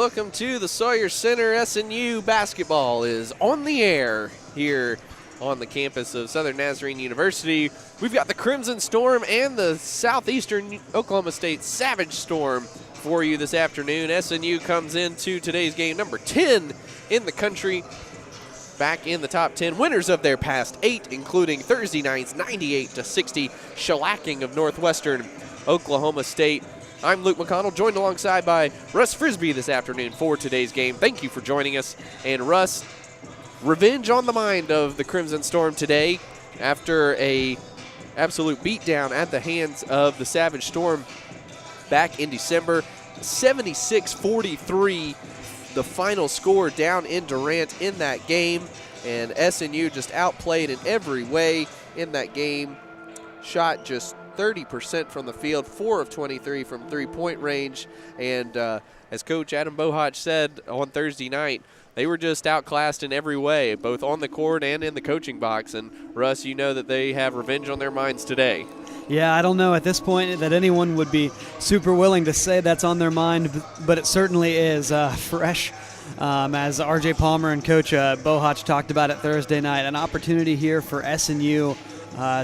welcome to the Sawyer Center. SNU basketball is on the air here on the campus of Southern Nazarene University. We've got the Crimson Storm and the Southeastern Oklahoma State Savage Storm for you this afternoon. SNU comes into today's game number 10 in the country, back in the top 10, winners of their past 8, including Thursday night's 98-60 shellacking of Northwestern Oklahoma State. I'm Luke McConnell, joined alongside by Russ Frisbee this afternoon for today's game. Thank you for joining us. And Russ, revenge on the mind of the Crimson Storm today after a absolute beatdown at the hands of the Savage Storm back in December. 76-43, the final score down in Durant in that game. And SNU just outplayed in every way in that game. Shot just 30% from the field, 4 of 23 from three-point range. And as Coach Adam Bohach said on Thursday night, they were just outclassed in every way, both on the court and in the coaching box. And Russ, you know that they have revenge on their minds today. Yeah, I don't know at this point that anyone would be super willing to say that's on their mind, but it certainly is fresh. As R.J. Palmer and Coach Bohach talked about it Thursday night, an opportunity here for SNU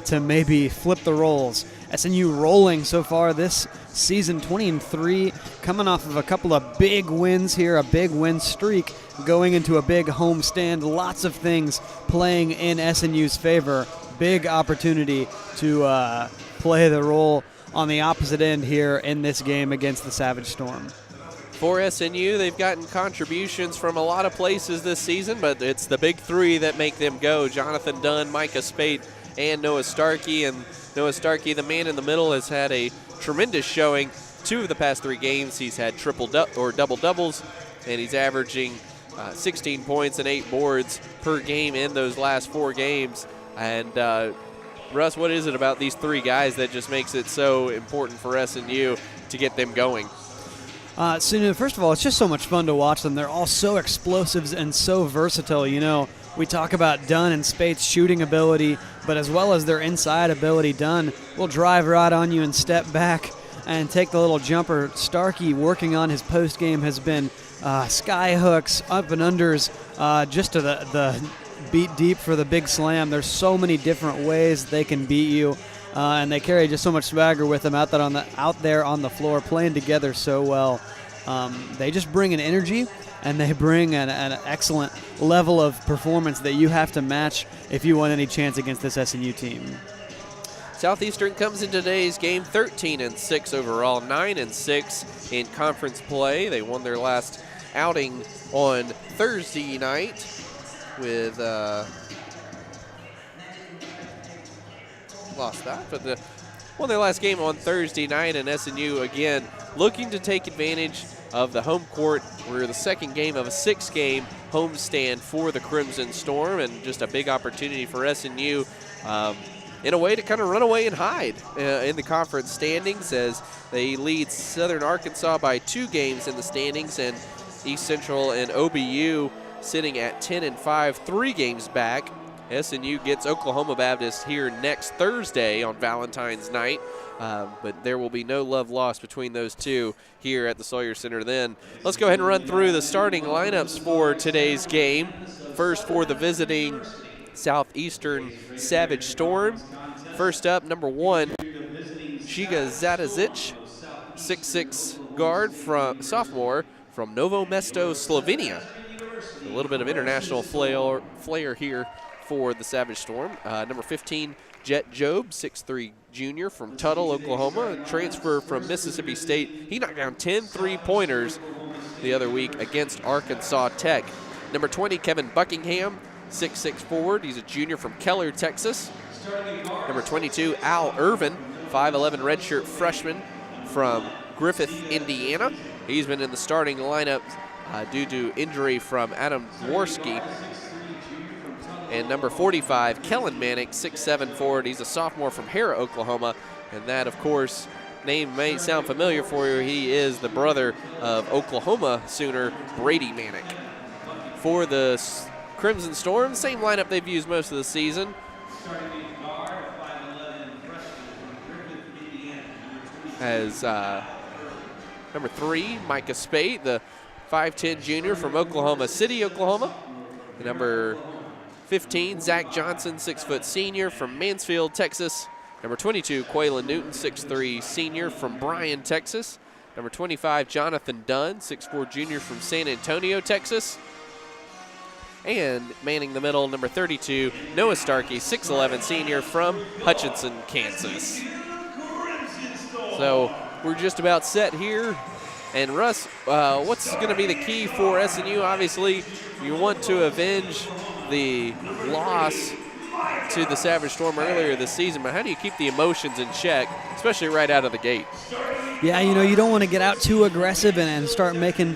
to maybe flip the roles. SNU rolling so far this season, 20-3, coming off of a couple of big wins here, a big win streak, going into a big home stand. Lots of things playing in SNU's favor. Big opportunity to play the role on the opposite end here in this game against the Savage Storm. For SNU, they've gotten contributions from a lot of places this season, but it's the big three that make them go. Jonathan Dunn, Micah Spate, and Noah Starkey. And Noah Starkey, the man in the middle, has had a tremendous showing. 2 of the past 3 games, he's had double-doubles, and he's averaging 16 points and 8 boards per game in those last 4 games. And Russ, what is it about these 3 guys that just makes it so important for SNU to get them going? So, first of all, it's just so much fun to watch them. They're all so explosive and so versatile. You know, we talk about Dunn and Spate's shooting ability, but as well as their inside ability, Dunn will drive right on you and step back and take the little jumper. Starkey, working on his post game, has been sky hooks, up and unders, just to the beat deep for the big slam. There's so many different ways they can beat you. And they carry just so much swagger with them out there on the floor, playing together so well. They just bring an energy, and they bring an excellent level of performance that you have to match if you want any chance against this SNU team. Southeastern comes in today's game 13-6 overall, 9-6 in conference play. They won their last outing on Thursday night with lost that, but won their last game on Thursday night, and SNU again looking to take advantage of the home court. We're the second game of a 6-game homestand for the Crimson Storm, and just a big opportunity for SNU in a way to kind of run away and hide in the conference standings, as they lead Southern Arkansas by 2 games in the standings, and East Central and OBU sitting at 10-5, 3 games back. SNU gets Oklahoma Baptist here next Thursday on Valentine's night, but there will be no love lost between those two here at the Sawyer Center then. Let's go ahead and run through the starting lineups for today's game. First, for the visiting Southeastern Savage Storm. First up, number 1, Shiga Zadazic, 6'6" guard sophomore from Novo Mesto, Slovenia. A little bit of international flair here for the Savage Storm. Number 15, Jet Job, 6'3" junior from Tuttle, Oklahoma, transfer from Mississippi State. He knocked down 10 3-pointers the other week against Arkansas Tech. Number 20, Kevin Buckingham, 6'6" forward. He's a junior from Keller, Texas. Number 22, Al Irvin, 5'11" redshirt freshman from Griffith, Indiana. He's been in the starting lineup due to injury from Adam Dworsky. And number 45, Kellen Manick, 6'7" forward. He's a sophomore from Hara, Oklahoma. And that, of course, name may sound familiar for you. He is the brother of Oklahoma Sooner Brady Manick. For the Crimson Storm, same lineup they've used most of the season. As number 3, Micah Spate, the 5'10 junior from Oklahoma City, Oklahoma. Number 15, Zach Johnson, 6' senior from Mansfield, Texas. Number 22, Quaylen Newton, 6'3 senior from Bryan, Texas. Number 25, Jonathan Dunn, 6'4 junior from San Antonio, Texas. And manning the middle, number 32, Noah Starkey, 6'11 senior from Hutchinson, Kansas. So we're just about set here. And Russ, what's going to be the key for SNU? Obviously, you want to avenge the loss to the Savage Storm earlier this season, but how do you keep the emotions in check, especially right out of the gate? Yeah, you don't want to get out too aggressive and start making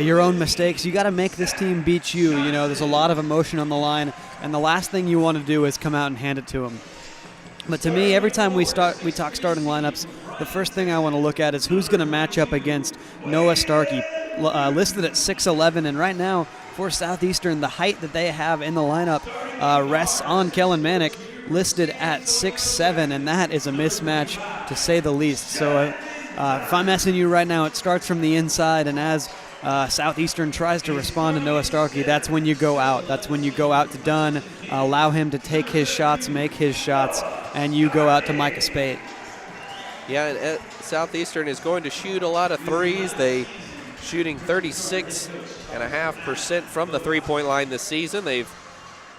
your own mistakes. You got to make this team beat you. There's a lot of emotion on the line, and the last thing you want to do is come out and hand it to them. But to me, every time we talk starting lineups, the first thing I want to look at is who's going to match up against Noah Starkey, listed at 6'11", and right now for Southeastern, the height that they have in the lineup rests on Kellen Manick, listed at 6'7", and that is a mismatch to say the least. So if I'm SNU right now, it starts from the inside, and as Southeastern tries to respond to Noah Starkey, that's when you go out. That's when you go out to Dunn, allow him to take his shots, make his shots, and you go out to Micah Spate. Yeah, and Southeastern is going to shoot a lot of threes. They shooting 36.5% from the three-point line this season. They've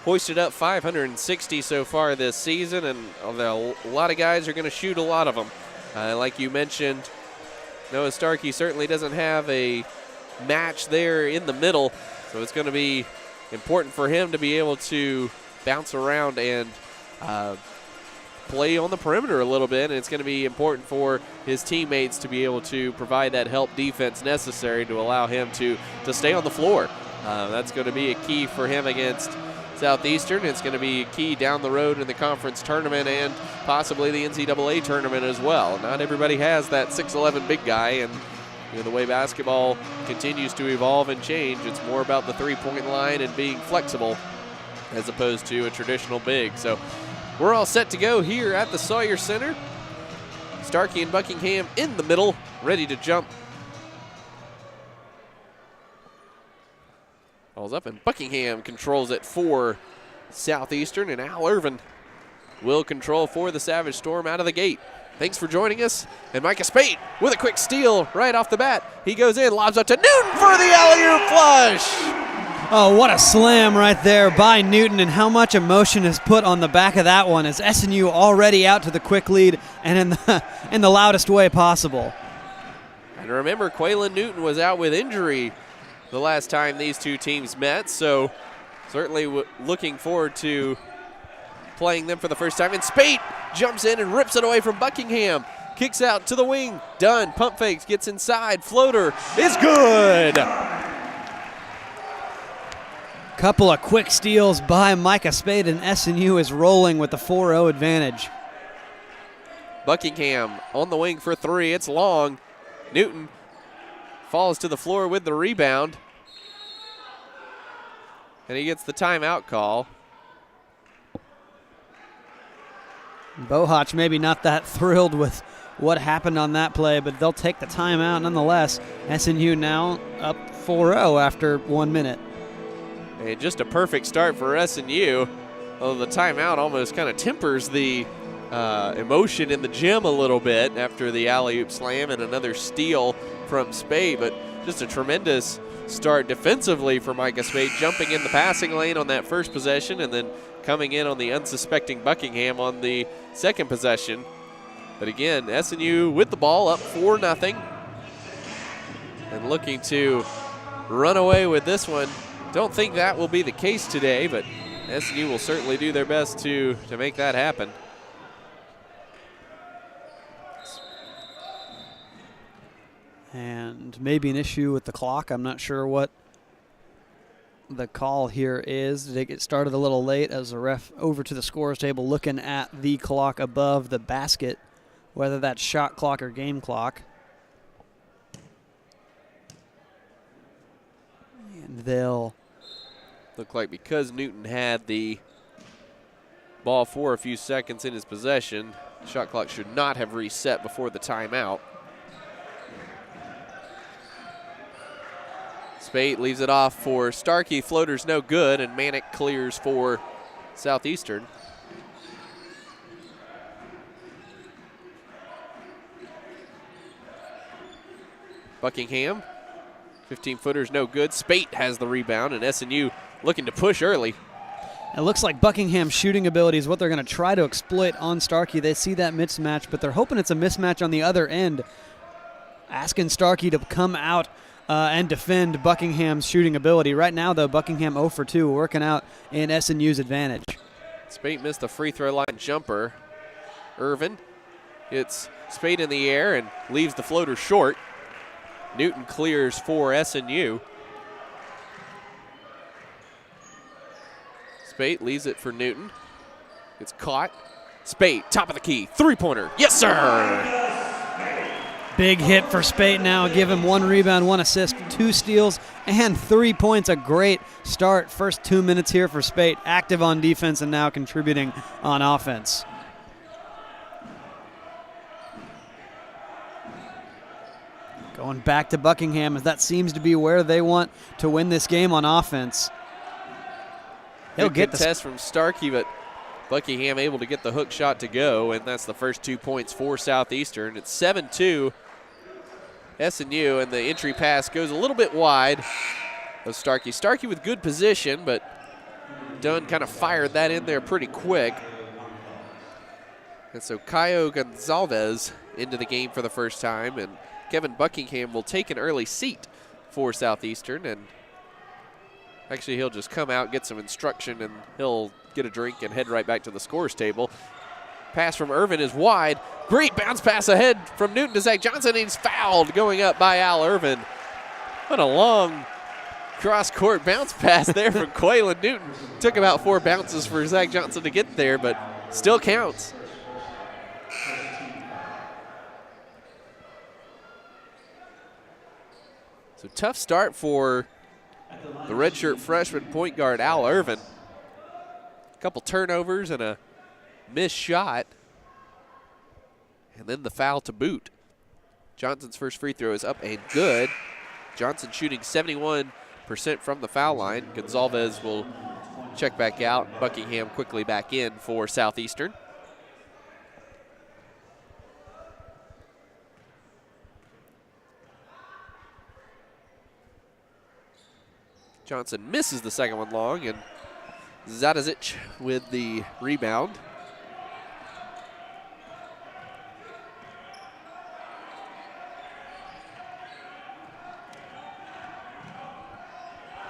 hoisted up 560 so far this season, and a lot of guys are going to shoot a lot of them. Like you mentioned, Noah Starkey certainly doesn't have a match there in the middle, so it's going to be important for him to be able to bounce around and play on the perimeter a little bit, and it's going to be important for his teammates to be able to provide that help defense necessary to allow him to stay on the floor. That's going to be a key for him against Southeastern. It's going to be a key down the road in the conference tournament and possibly the NCAA tournament as well. Not everybody has that 6'11 big guy, and the way basketball continues to evolve and change, it's more about the three-point line and being flexible as opposed to a traditional big. So we're all set to go here at the Sawyer Center. Starkey and Buckingham in the middle, ready to jump. Ball's up, and Buckingham controls it for Southeastern, and Al Irvin will control for the Savage Storm out of the gate. Thanks for joining us. And Micah Spate with a quick steal right off the bat. He goes in, lobs up to Newton for the alley-oop flush. Oh, what a slam right there by Newton, and how much emotion is put on the back of that one as SNU already out to the quick lead and in the loudest way possible. And remember, Quaylen Newton was out with injury the last time these two teams met, so certainly looking forward to playing them for the first time. And Spate jumps in and rips it away from Buckingham. Kicks out to the wing. Dunn, pump fakes, gets inside. Floater is good. Couple of quick steals by Micah Spade, and SNU is rolling with the 4-0 advantage. Buckingham on the wing for three. It's long. Newton falls to the floor with the rebound. And he gets the timeout call. Bohach maybe not that thrilled with what happened on that play, but they'll take the timeout nonetheless. SNU now up 4-0 after 1 minute. And just a perfect start for SNU. Although the timeout almost kind of tempers the emotion in the gym a little bit after the alley-oop slam and another steal from Spade. But just a tremendous start defensively for Micah Spade, jumping in the passing lane on that first possession and then coming in on the unsuspecting Buckingham on the second possession. But again, SNU with the ball up 4-0 and looking to run away with this one. Don't think that will be the case today, but SNU will certainly do their best to make that happen. And maybe an issue with the clock. I'm not sure what the call here is. Did it get started a little late as the ref over to the scorer's table looking at the clock above the basket, whether that's shot clock or game clock. And they'll look like because Newton had the ball for a few seconds in his possession, the shot clock should not have reset before the timeout. Spate leaves it off for Starkey. Floater's no good, and Manick clears for Southeastern. Buckingham, 15-footer's no good. Spate has the rebound, and SNU looking to push early. It looks like Buckingham's shooting ability is what they're going to try to exploit on Starkey. They see that mismatch, but they're hoping it's a mismatch on the other end, asking Starkey to come out and defend Buckingham's shooting ability. Right now, though, Buckingham 0 for 2, working out in SNU's advantage. Spate missed the free throw line jumper. Irvin hits Spate in the air and leaves the floater short. Newton clears for SNU. Spate leaves it for Newton. It's caught. Spate, top of the key, three-pointer. Yes, sir! Big hit for Spate now. Give him 1 rebound, 1 assist, 2 steals, and 3 points. A great start. First 2 minutes here for Spate. Active on defense and now contributing on offense. Going back to Buckingham, as that seems to be where they want to win this game on offense. He'll get the test from Starkey, but Buckingham able to get the hook shot to go, and that's the first 2 points for Southeastern. It's 7-2 SNU, and the entry pass goes a little bit wide of Starkey. Starkey with good position, but Dunn kind of fired that in there pretty quick. And so Caio Gonzalez into the game for the first time, and Kevin Buckingham will take an early seat for Southeastern, and actually he'll just come out, get some instruction, and he'll get a drink and head right back to the scorer's table. Pass from Irvin is wide. Great bounce pass ahead from Newton to Zach Johnson, and he's fouled going up by Al Irvin. What a long cross-court bounce pass there from Quaylen Newton. Took about 4 bounces for Zach Johnson to get there, but still counts. So tough start for the redshirt freshman point guard, Al Irvin. A couple turnovers and a missed shot. And then the foul to boot. Johnson's first free throw is up and good. Johnson shooting 71% from the foul line. Gonzalez will check back out. Buckingham quickly back in for Southeastern. Johnson misses the second one long, and Zadazic with the rebound.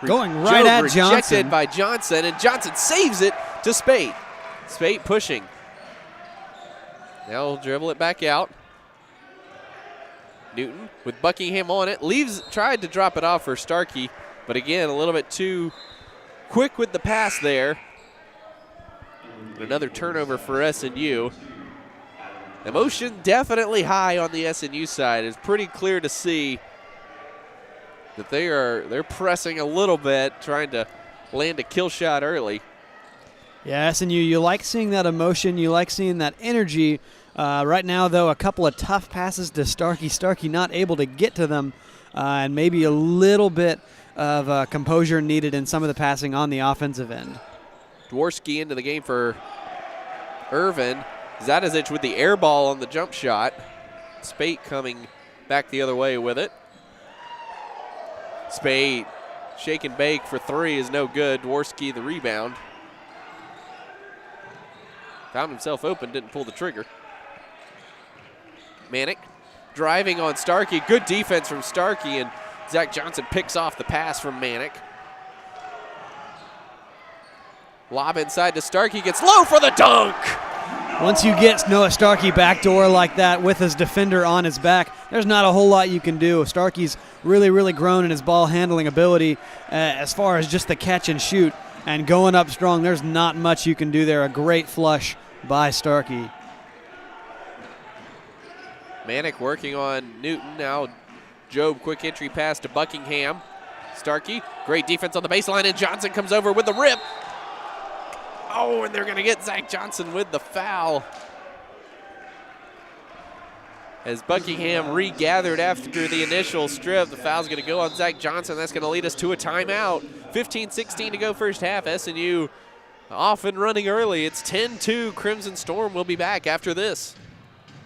Going right at Johnson. Rejected by Johnson, and Johnson saves it to Spate. Spate pushing. Now he'll dribble it back out. Newton with Buckingham on it. Tried to drop it off for Starkey, but again, a little bit too quick with the pass there. Another turnover for SNU. Emotion definitely high on the SNU side. It's pretty clear to see that they're pressing a little bit, trying to land a kill shot early. Yeah, SNU, you like seeing that emotion. You like seeing that energy. Right now, though, a couple of tough passes to Starkey. Starkey not able to get to them, and maybe a little bit of composure needed in some of the passing on the offensive end. Dworsky into the game for Irvin. Zadazic with the air ball on the jump shot. Spate coming back the other way with it. Spate, shake and bake for 3 is no good. Dworsky the rebound. Found himself open, didn't pull the trigger. Manick driving on Starkey. Good defense from Starkey, and Zach Johnson picks off the pass from Manick. Lob inside to Starkey, gets low for the dunk. Once you get Noah Starkey backdoor like that with his defender on his back, there's not a whole lot you can do. Starkey's really, really grown in his ball handling ability as far as just the catch and shoot. And going up strong, there's not much you can do there. A great flush by Starkey. Manick working on Newton. Now Job, quick entry pass to Buckingham. Starkey, great defense on the baseline, and Johnson comes over with the rip. Oh, and they're going to get Zach Johnson with the foul. As Buckingham regathered after the initial strip, the foul's going to go on Zach Johnson. That's going to lead us to a timeout. 15-16 to go first half. SNU off and running early. It's 10-2. Crimson Storm will be back after this.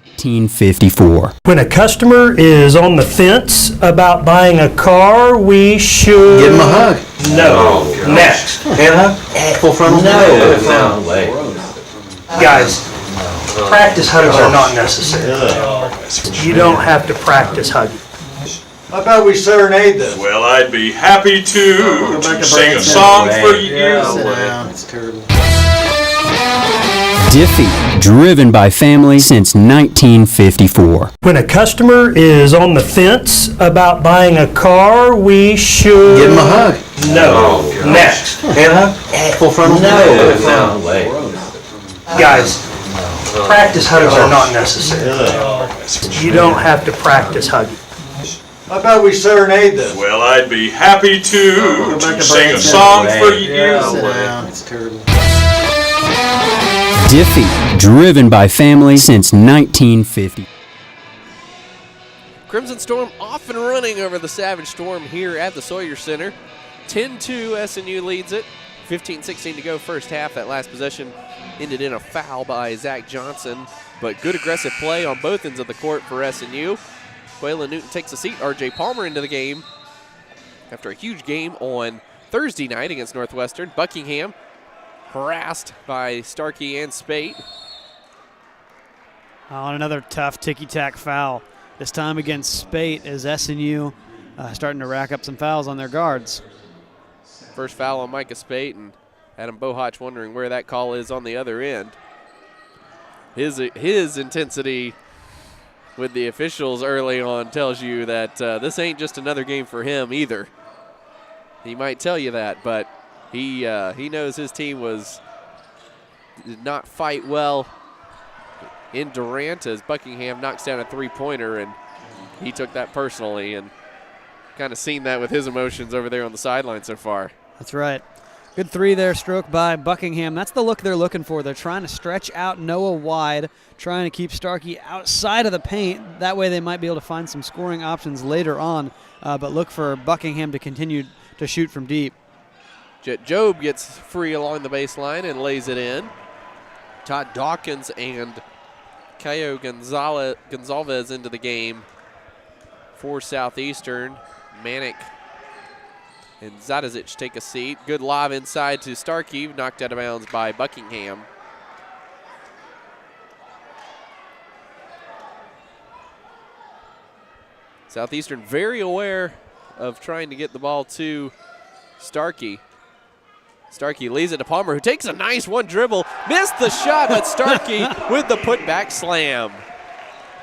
1954. When a customer is on the fence about buying a car, we should give him a hug. No. Next. Hand hug? Full frontal? No. No way. Guys, practice hugs are not necessary. You don't have to practice hugging. How about we serenade them? Well, I'd be happy to sing a song for you. It's terrible. Diffie, driven by family since 1954. When a customer is on the fence about buying a car, we should Give him a hug. No. Next. Hand hug? Full frontal? No way. Guys, practice hugs are not necessary. You don't have to practice hugging. How about we serenade them? Well, I'd be happy to sing a song for you. It's terrible. Diffie, driven by family since 1950. Crimson Storm off and running over the Savage Storm here at the Sawyer Center. 10-2, SNU leads it. 15-16 to go first half. That last possession ended in a foul by Zach Johnson, but good aggressive play on both ends of the court for SNU. Quayla Newton takes a seat. RJ Palmer into the game after a huge game on Thursday night against Northwestern. Buckingham harassed by Starkey and Spate. Oh, and another tough ticky-tack foul. This time against Spate as SNU starting to rack up some fouls on their guards. First foul on Micah Spate, and Adam Bohotch wondering where that call is on the other end. His intensity with the officials early on tells you that this ain't just another game for him either. He might tell you that, but he knows his team did not fight well in Durant as Buckingham knocks down a three-pointer, and he took that personally and kind of seen that with his emotions over there on the sideline so far. That's right. Good three there, stroke by Buckingham. That's the look they're looking for. They're trying to stretch out Noah wide, trying to keep Starkey outside of the paint. That way they might be able to find some scoring options later on, but look for Buckingham to continue to shoot from deep. Jet Jobe gets free along the baseline and lays it in. Todd Dawkins and Caio Gonzalez into the game for Southeastern. Manic and Zadazic take a seat. Good lob inside to Starkey, knocked out of bounds by Buckingham. Southeastern very aware of trying to get the ball to Starkey. Starkey leaves it to Palmer, who takes a nice one dribble. Missed the shot, but Starkey with the putback slam.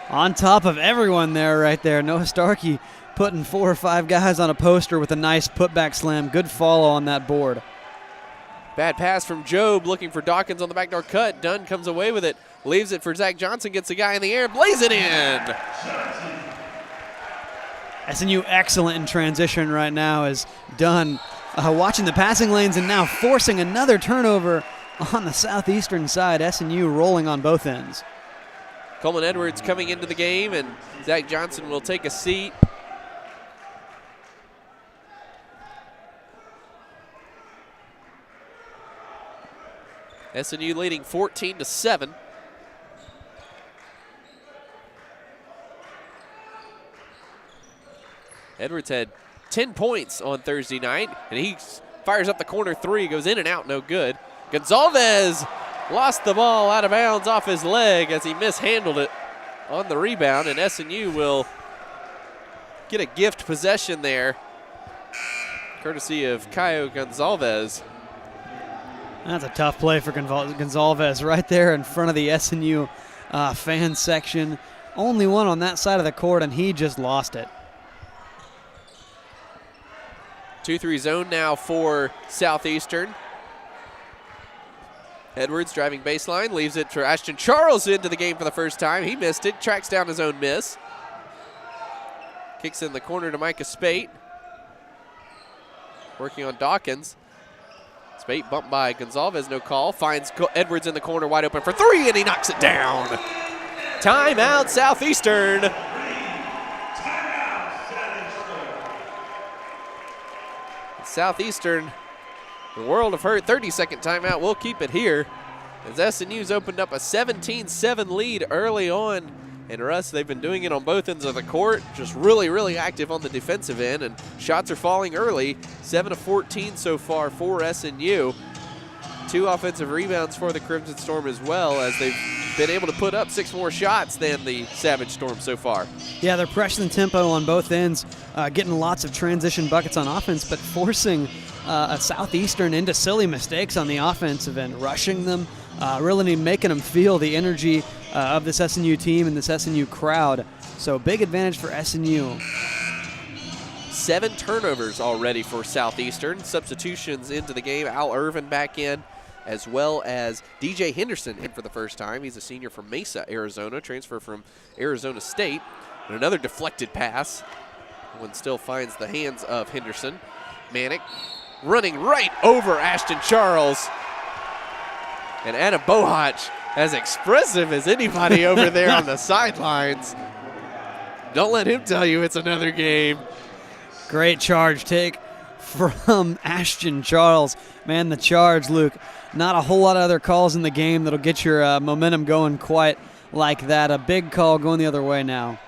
On top of everyone there right there. Noah Starkey putting 4 or 5 guys on a poster with a nice putback slam. Good follow on that board. Bad pass from Jobe, looking for Dawkins on the backdoor cut. Dunn comes away with it, leaves it for Zach Johnson, gets the guy in the air, blaze it in. SNU excellent in transition right now as Dunn watching the passing lanes and now forcing another turnover on the Southeastern side. SNU rolling on both ends. Coleman Edwards coming into the game, and Zach Johnson will take a seat. SNU leading 14-7. Edwards had 10 points on Thursday night, and he fires up the corner three, goes in and out, no good. Gonzalez lost the ball out of bounds off his leg as he mishandled it on the rebound, and SNU will get a gift possession there, courtesy of Caio Gonzalez. That's a tough play for Gonzalez right there in front of the SNU fan section. Only one on that side of the court, and he just lost it. 2-3 zone now for Southeastern. Edwards driving baseline, leaves it for Ashton Charles into the game for the first time. He missed it, tracks down his own miss. Kicks in the corner to Micah Spate. Working on Dawkins. Spate bumped by Gonzalez, no call. Finds Edwards in the corner wide open for three, and he knocks it down. Timeout, Southeastern. Southeastern, the world of hurt, 30-second timeout. We'll keep it here as SNU's opened up a 17-7 lead early on. And Russ, they've been doing it on both ends of the court, just really, really active on the defensive end, and shots are falling early. 7 of 14 so far for SNU. 2 offensive rebounds for the Crimson Storm as well, as they've been able to put up 6 more shots than the Savage Storm so far. Yeah, they're pressing the tempo on both ends, getting lots of transition buckets on offense, but forcing a Southeastern into silly mistakes on the offensive end, rushing them, really making them feel the energy of this SNU team and this SNU crowd. So big advantage for SNU. 7 turnovers already for Southeastern. Substitutions into the game. Al Irvin back in, as well as DJ Henderson in for the first time. He's a senior from Mesa, Arizona, transfer from Arizona State. And another deflected pass. One still finds the hands of Henderson. Manick running right over Ashton Charles. And Anna Bohach, as expressive as anybody over there on the sidelines. Don't let him tell you it's another game. Great charge take from Ashton Charles. Man, the charge, Luke. Not a whole lot of other calls in the game that'll get your momentum going quite like that. A big call going the other way now.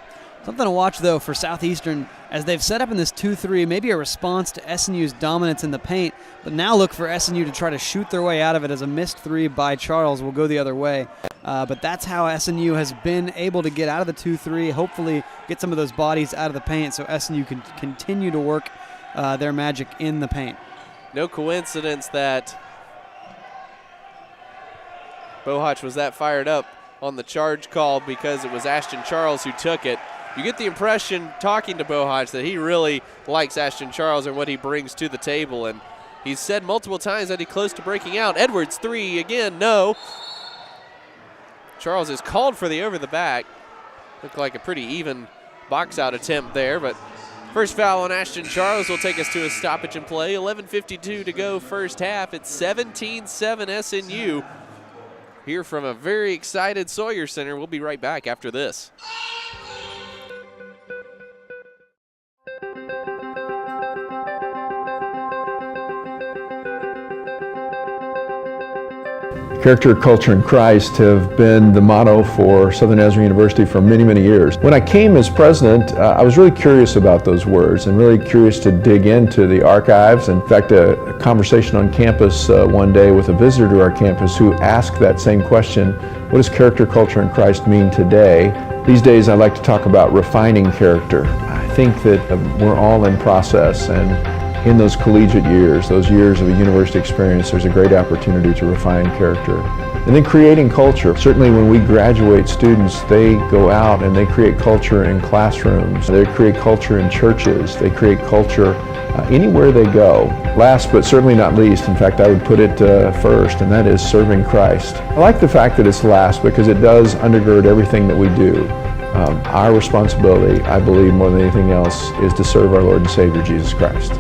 Something to watch, though, for Southeastern as they've set up in this 2-3, maybe a response to SNU's dominance in the paint, but now look for SNU to try to shoot their way out of it as a missed 3 by Charles will go the other way. But that's how SNU has been able to get out of the 2-3, hopefully get some of those bodies out of the paint so SNU can continue to work their magic in the paint. No coincidence that Bohach was that fired up on the charge call, because it was Ashton Charles who took it. You get the impression, talking to Bohach, that he really likes Ashton Charles and what he brings to the table, and he's said multiple times that he's close to breaking out. Edwards, 3 again, no. Charles is called for the over the back. Looked like a pretty even box out attempt there, but first foul on Ashton Charles will take us to a stoppage in play. 11:52 to go first half. It's 17-7 SNU. Here from a very excited Sawyer Center. We'll be right back after this. Character, culture, and Christ have been the motto for Southern Nazarene University for many, many years. When I came as president, I was really curious about those words and really curious to dig into the archives. In fact, a conversation on campus one day with a visitor to our campus who asked that same question: what does character, culture, and Christ mean today? These days I like to talk about refining character. I think that we're all in process, and in those collegiate years, those years of a university experience, there's a great opportunity to refine character. And then creating culture. Certainly when we graduate students, they go out and they create culture in classrooms. They create culture in churches. They create culture anywhere they go. Last but certainly not least, in fact I would put it first, and that is serving Christ. I like the fact that it's last because it does undergird everything that we do. Our responsibility, I believe more than anything else, is to serve our Lord and Savior Jesus Christ.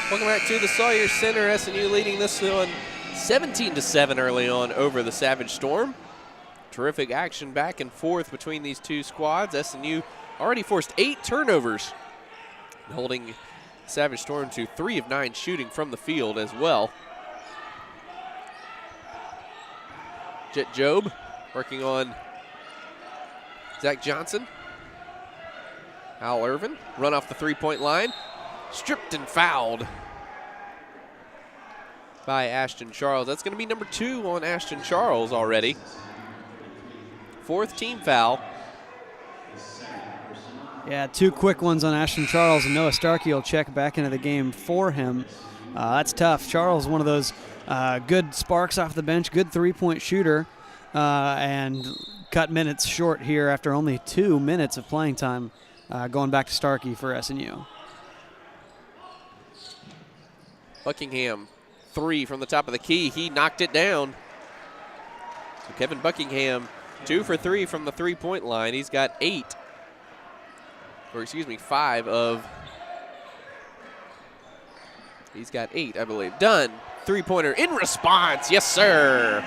Welcome back to the Sawyer Center. SNU leading this one 17-7 early on over the Savage Storm. Terrific action back and forth between these two squads. SNU already forced 8 turnovers, holding Savage Storm to 3 of 9 shooting from the field as well. Jet Jobe working on Zach Johnson. Al Irvin run off the 3-point line. Stripped and fouled by Ashton Charles. That's going to be number 2 on Ashton Charles already. 4th team foul. Yeah, 2 quick ones on Ashton Charles, and Noah Starkey will check back into the game for him. That's tough. Charles, one of those good sparks off the bench, good 3-point shooter, and cut minutes short here after only 2 minutes of playing time, going back to Starkey for SNU. Buckingham, 3 from the top of the key. He knocked it down. So Kevin Buckingham, 2 for 3 from the 3-point line. He's got 5 of He's got 8, I believe. Dunn, three-pointer in response. Yes, sir.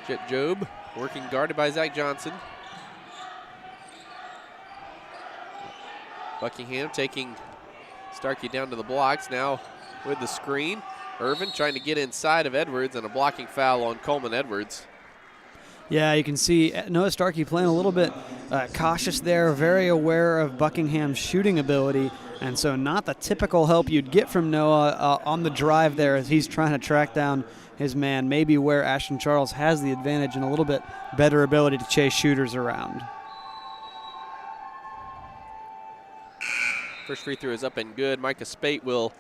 Jet Job working guarded by Zach Johnson. Buckingham taking Starkey down to the blocks now with the screen. Irvin trying to get inside of Edwards, and a blocking foul on Coleman Edwards. Yeah, you can see Noah Starkey playing a little bit cautious there, very aware of Buckingham's shooting ability, and so not the typical help you'd get from Noah on the drive there as he's trying to track down his man, maybe where Ashton Charles has the advantage and a little bit better ability to chase shooters around. First free throw is up and good. Micah Spate will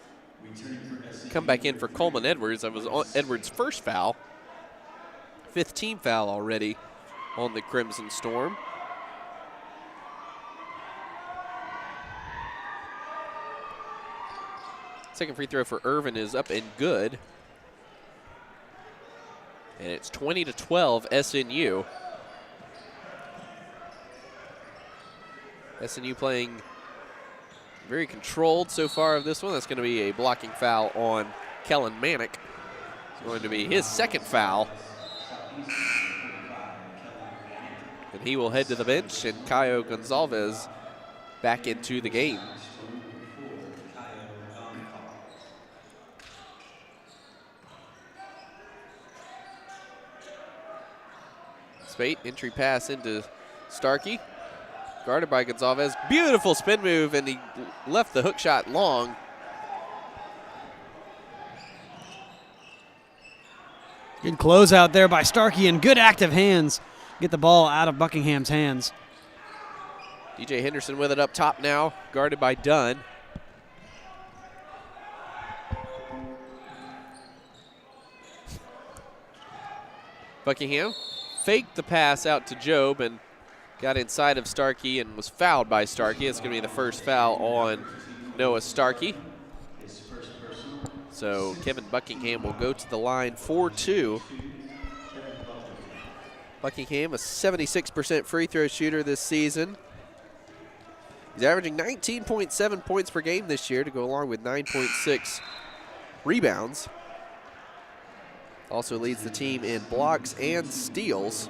come back in for Coleman Edwards. That was Edwards' first foul. 5th team foul already on the Crimson Storm. Second free throw for Irvin is up and good. And it's 20-12 SNU. SNU playing very controlled so far of this one. That's going to be a blocking foul on Kellen Manick. It's going to be his second foul. And he will head to the bench, and Caio Gonzalez back into the game. Spate, entry pass into Starkey. Guarded by Gonzalez. Beautiful spin move, and he left the hook shot long. Good closeout there by Starkey, and good active hands. Get the ball out of Buckingham's hands. DJ Henderson with it up top now, guarded by Dunn. Buckingham faked the pass out to Job and got inside of Starkey and was fouled by Starkey. It's going to be the first foul on Noah Starkey. So Kevin Buckingham will go to the line for 2. Buckingham, a 76% free throw shooter this season. He's averaging 19.7 points per game this year to go along with 9.6 rebounds. Also leads the team in blocks and steals.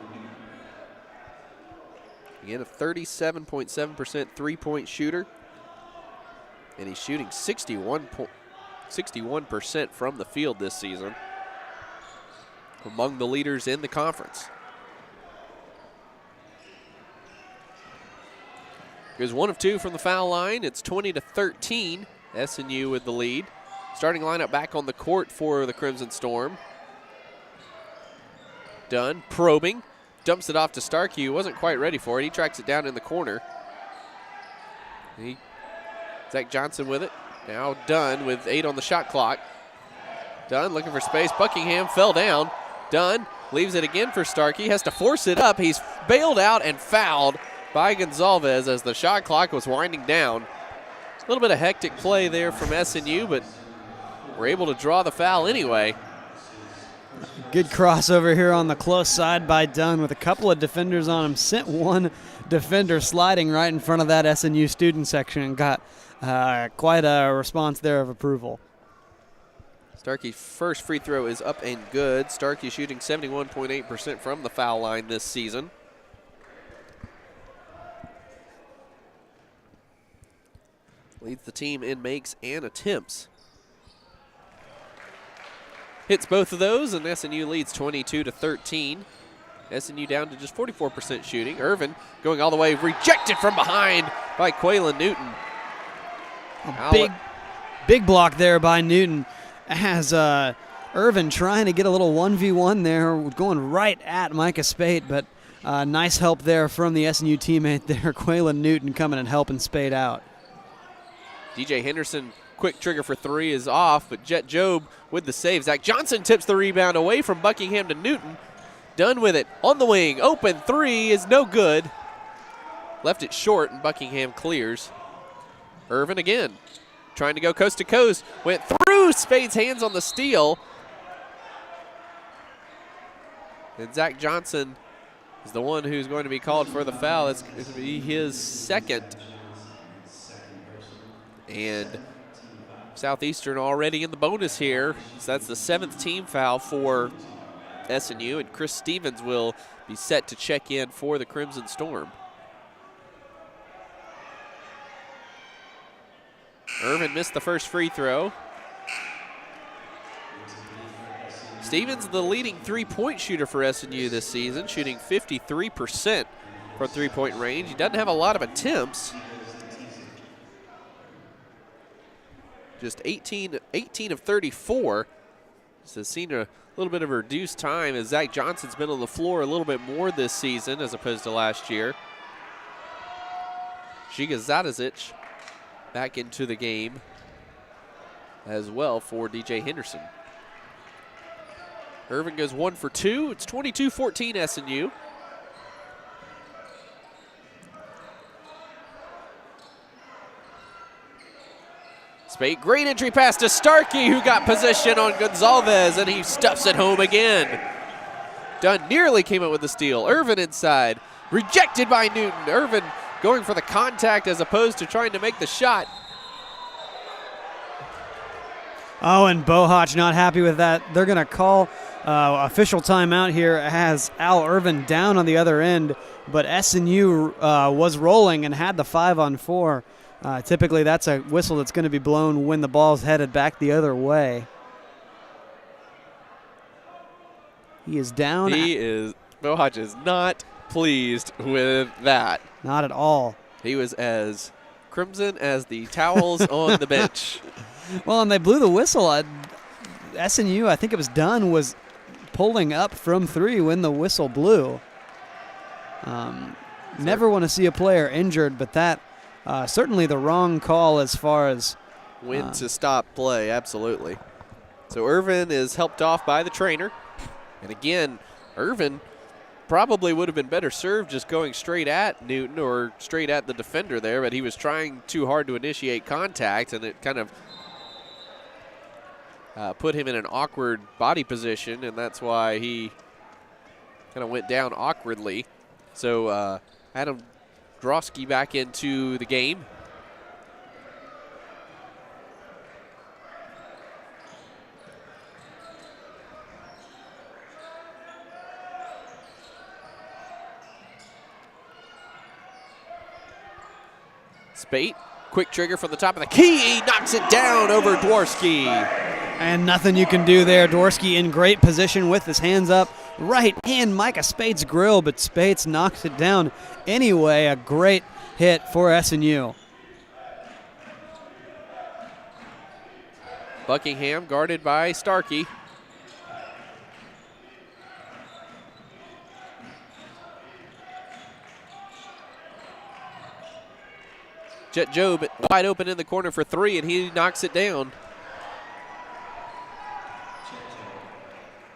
Again, a 37.7% three-point shooter. And he's shooting 61% from the field this season. Among the leaders in the conference. Here's 1 of 2 from the foul line. It's 20-13. SNU with the lead. Starting lineup back on the court for the Crimson Storm. Dunn probing. Dumps it off to Starkey, who wasn't quite ready for it. He tracks it down in the corner. Zach Johnson with it. Now Dunn with 8 on the shot clock. Dunn looking for space. Buckingham fell down. Dunn leaves it again for Starkey. Has to force it up. He's bailed out and fouled by Gonzalez as the shot clock was winding down. A little bit of hectic play there from SNU, but we're able to draw the foul anyway. Good crossover here on the close side by Dunn with a couple of defenders on him. Sent one defender sliding right in front of that SNU student section and got quite a response there of approval. Starkey's first free throw is up and good. Starkey shooting 71.8% from the foul line this season. Leads the team in makes and attempts. Hits both of those, and SNU leads 22-13. SNU down to just 44% shooting. Irvin going all the way, rejected from behind by Quaylen Newton. Big block there by Newton as Irvin trying to get a little 1v1 there, going right at Micah Spate, but nice help there from the SNU teammate there, Quaylen Newton coming and helping Spate out. DJ Henderson, quick trigger for 3 is off, but Jet Job with the save. Zach Johnson tips the rebound away from Buckingham to Newton. Done with it on the wing. Open 3 is no good. Left it short, and Buckingham clears. Irvin again, trying to go coast to coast. Went through Spade's hands on the steal. And Zach Johnson is the one who's going to be called for the foul. It's going to be his second. And Southeastern already in the bonus here. So that's the 7th team foul for SNU, and Chris Stevens will be set to check in for the Crimson Storm. Irvin missed the first free throw. Stevens, the leading three-point shooter for SNU this season, shooting 53% from three-point range. He doesn't have a lot of attempts. Just 18 of 34. So has seen a little bit of a reduced time as Zach Johnson's been on the floor a little bit more this season as opposed to last year. Žiga Zadazic back into the game as well for DJ Henderson. Irvin goes 1 for 2. It's 22-14 SNU. Spate, great entry pass to Starkey, who got position on Gonzalez, and he stuffs it home again. Dunn nearly came up with the steal. Irvin inside, rejected by Newton. Irvin going for the contact as opposed to trying to make the shot. Oh, and Bohach not happy with that. They're going to call official timeout here, has Al Irvin down on the other end, but SNU was rolling and had the 5-on-4. Typically, that's a whistle that's going to be blown when the ball's headed back the other way. He is down. Bohach is not pleased with that. Not at all. He was as crimson as the towels on the bench. Well, and they blew the whistle. SNU, I think it was Dunn, was pulling up from 3 when the whistle blew. Never want to see a player injured, but that certainly the wrong call as far as when to stop play, absolutely. So Irvin is helped off by the trainer. And again, Irvin probably would have been better served just going straight at Newton or straight at the defender there, but he was trying too hard to initiate contact, and it kind of put him in an awkward body position, and that's why he kind of went down awkwardly. So Adam Drosky back into the game. Spate, quick trigger from the top of the key. He knocks it down over Dworsky. And nothing you can do there. Dworsky in great position with his hands up right in Micah Spate's grill, but Spates knocks it down anyway. A great hit for SNU. Buckingham guarded by Starkey. Jet Jobe wide open in the corner for 3, and he knocks it down.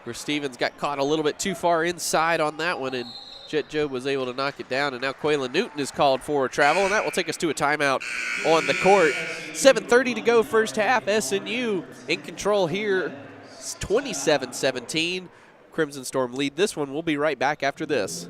Where Stevens got caught a little bit too far inside on that one, and Jet Jobe was able to knock it down. And now Quaylen Newton is called for travel, and that will take us to a timeout on the court. 7:30 to go first half. SNU in control here. It's 27-17. Crimson Storm lead this one. We'll be right back after this.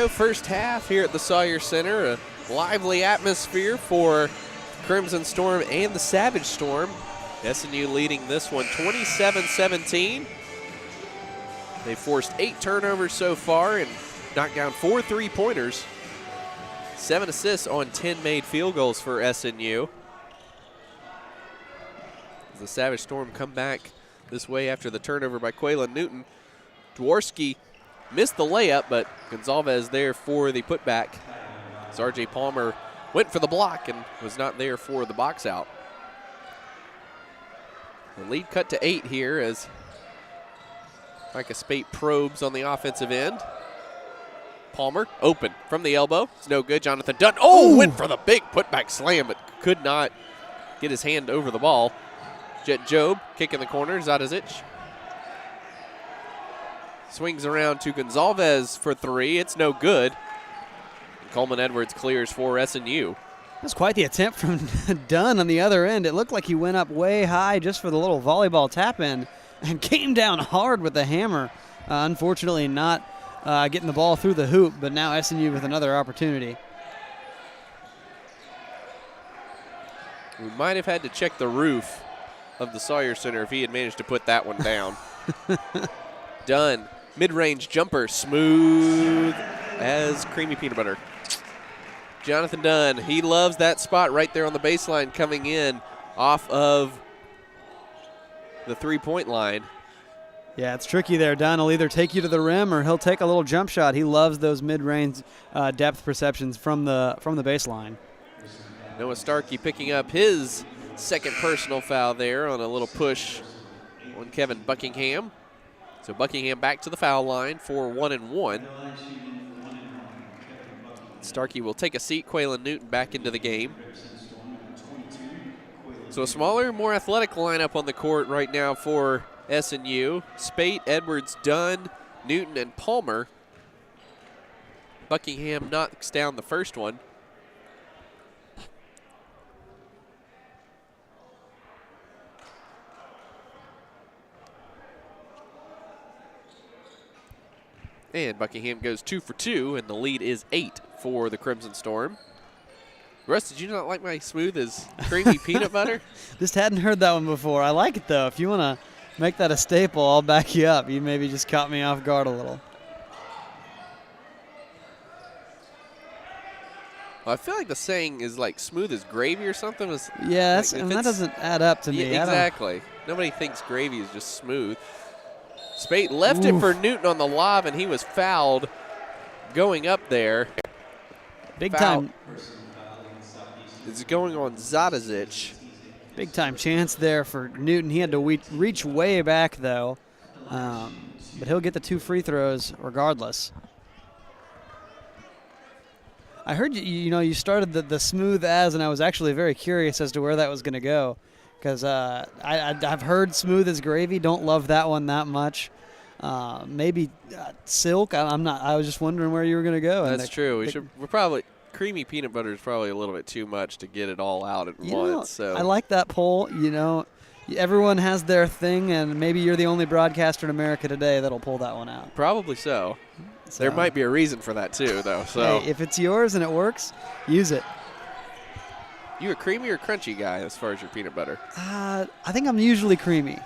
First half here at the Sawyer Center. A lively atmosphere for Crimson Storm and the Savage Storm. SNU leading this one 27-17. They forced 8 turnovers so far and knocked down 4 3-pointers. 7 assists on 10 made field goals for SNU. As the Savage Storm come back this way after the turnover by Quaylen Newton. Dworsky missed the layup, but Gonzalez there for the putback. As R.J. Palmer went for the block and was not there for the box out. The lead cut to 8 here as Micah Spate probes on the offensive end. Palmer open from the elbow. It's no good. Jonathan Dunn. Oh, went for the big putback slam, but could not get his hand over the ball. Jet Job kick in the corner. Zadazic swings around to Gonzalez for 3. It's no good. And Coleman Edwards clears for SNU. That's quite the attempt from Dunn on the other end. It looked like he went up way high just for the little volleyball tap in and came down hard with the hammer. Unfortunately not getting the ball through the hoop, but now SNU with another opportunity. We might have had to check the roof of the Sawyer Center if he had managed to put that one down. Dunn, mid-range jumper, smooth as creamy peanut butter. Jonathan Dunn, he loves that spot right there on the baseline coming in off of the three-point line. Yeah, it's tricky there. Dunn will either take you to the rim or he'll take a little jump shot. He loves those mid-range depth perceptions from the baseline. Noah Starkey picking up his second personal foul there on a little push on Kevin Buckingham. So Buckingham back to the foul line for 1 and 1. Starkey will take a seat. Quaylen Newton back into the game. So a smaller, more athletic lineup on the court right now for SNU. Spate, Edwards, Dunn, Newton, and Palmer. Buckingham knocks down the first one. And Buckingham goes 2 for 2, and the lead is 8 for the Crimson Storm. Russ, did you not like my smooth as creamy peanut butter? Just hadn't heard that one before. I like it, though. If you want to make that a staple, I'll back you up. You maybe just caught me off guard a little. Well, I feel like the saying is like smooth as gravy or something. Yeah, like and that doesn't add up to me. Yeah, exactly. Nobody thinks gravy is just smooth. Spate left it for Newton on the lob, and he was fouled going up there. Big time. It's going on Zadazic. Big time chance there for Newton. He had to reach way back, though. But he'll get the 2 free throws regardless. I heard you started the smooth as, and I was actually very curious as to where that was going to go. Because I've heard smooth as gravy. Don't love that one that much. Maybe silk. I'm not. I was just wondering where you were going to go. That's true. We're probably creamy peanut butter is probably a little bit too much to get it all out at once. So I like that poll. Everyone has their thing, and maybe you're the only broadcaster in America today that'll pull that one out. Probably so. There might be a reason for that too, though. So hey, if it's yours and it works, use it. You a creamy or crunchy guy as far as your peanut butter? I think I'm usually creamy.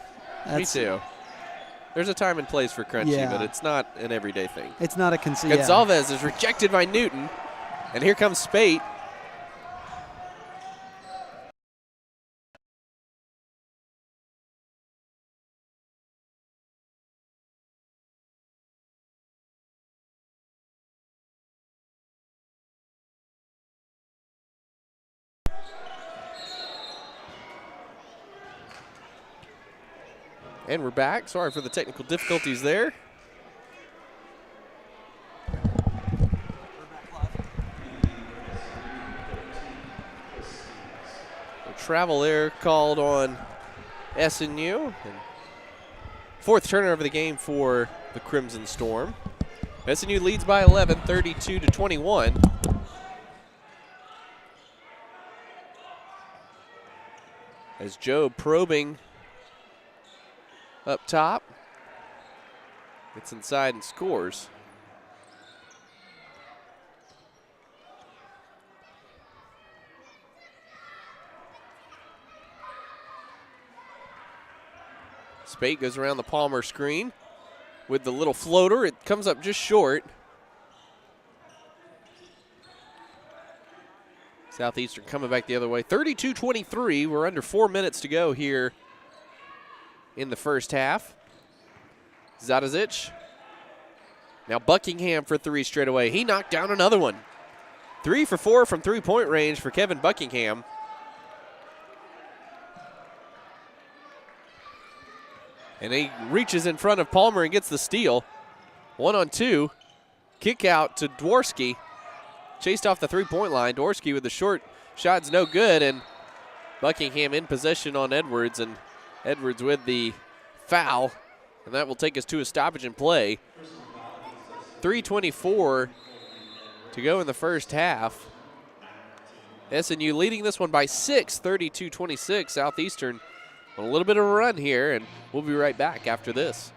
Me too. There's a time and place for crunchy, but it's not an everyday thing. It's not a Gonzalez is rejected by Newton, and here comes Spate. And we're back. Sorry for the technical difficulties there. Travel there called on SNU. And 4th turnover of the game for the Crimson Storm. SNU leads by 11, 32-21. As Joe probing up top, gets inside and scores. Spate goes around the Palmer screen with the little floater. It comes up just short. Southeastern coming back the other way. 32-23. We're under 4 minutes to go here in the first half. Zadazic. Now Buckingham for three straight away. He knocked down another one. 3 for 4 from three-point range for Kevin Buckingham. And he reaches in front of Palmer and gets the steal. 1-on-2. Kick out to Dworsky. Chased off the three-point line. Dworsky with the short shot's no good, and Buckingham in possession on Edwards, and Edwards with the foul, and that will take us to a stoppage in play. 3:24 to go in the first half. SNU leading this one by 6, 32-26. Southeastern on a little bit of a run here, and we'll be right back after this.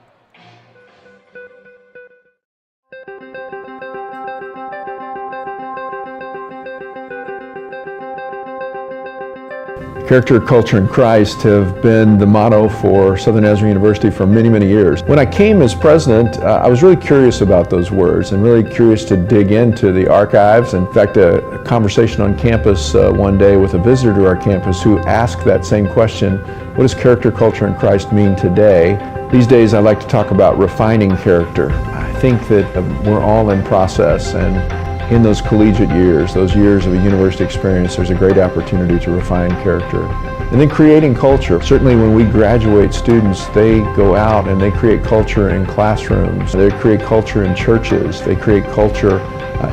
Character, culture, and Christ have been the motto for Southern Nazarene University for many, many years. When I came as president, I was really curious about those words and really curious to dig into the archives. In fact, a conversation on campus one day with a visitor to our campus who asked that same question: what does character, culture, and Christ mean today? These days I like to talk about refining character. I think that we're all in process, and in those collegiate years, those years of a university experience, there's a great opportunity to refine character. And then creating culture. Certainly when we graduate students, they go out and they create culture in classrooms. They create culture in churches. They create culture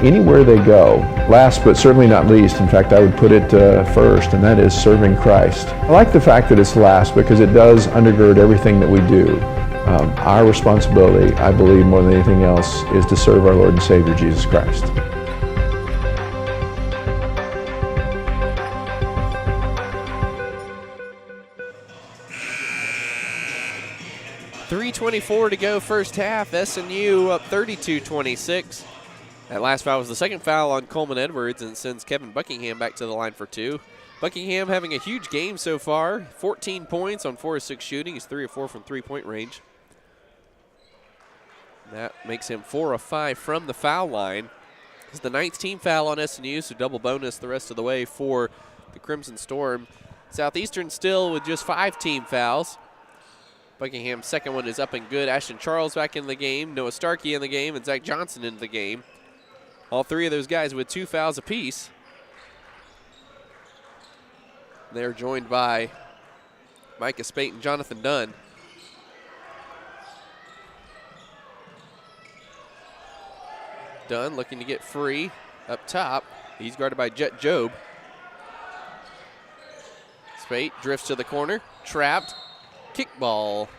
anywhere they go. Last but certainly not least, in fact I would put it first, and that is serving Christ. I like the fact that it's last because it does undergird everything that we do. Our responsibility, I believe more than anything else, is to serve our Lord and Savior Jesus Christ. .324 to go first half. SNU up 32-26. That last foul was the second foul on Coleman Edwards and sends Kevin Buckingham back to the line for two. Buckingham having a huge game so far. 14 points on 4 of 6 shooting. He's 3 of 4 from three-point range. That makes him 4 of 5 from the foul line. It's the 9th team foul on SNU, so double bonus the rest of the way for the Crimson Storm. Southeastern still with just 5 team fouls. Buckingham's second one is up and good. Ashton Charles back in the game, Noah Starkey in the game, and Zach Johnson in the game. All 3 of those guys with 2 fouls apiece. They're joined by Micah Spate and Jonathan Dunn. Dunn looking to get free up top. He's guarded by Jet Job. Spate drifts to the corner, trapped. Kickball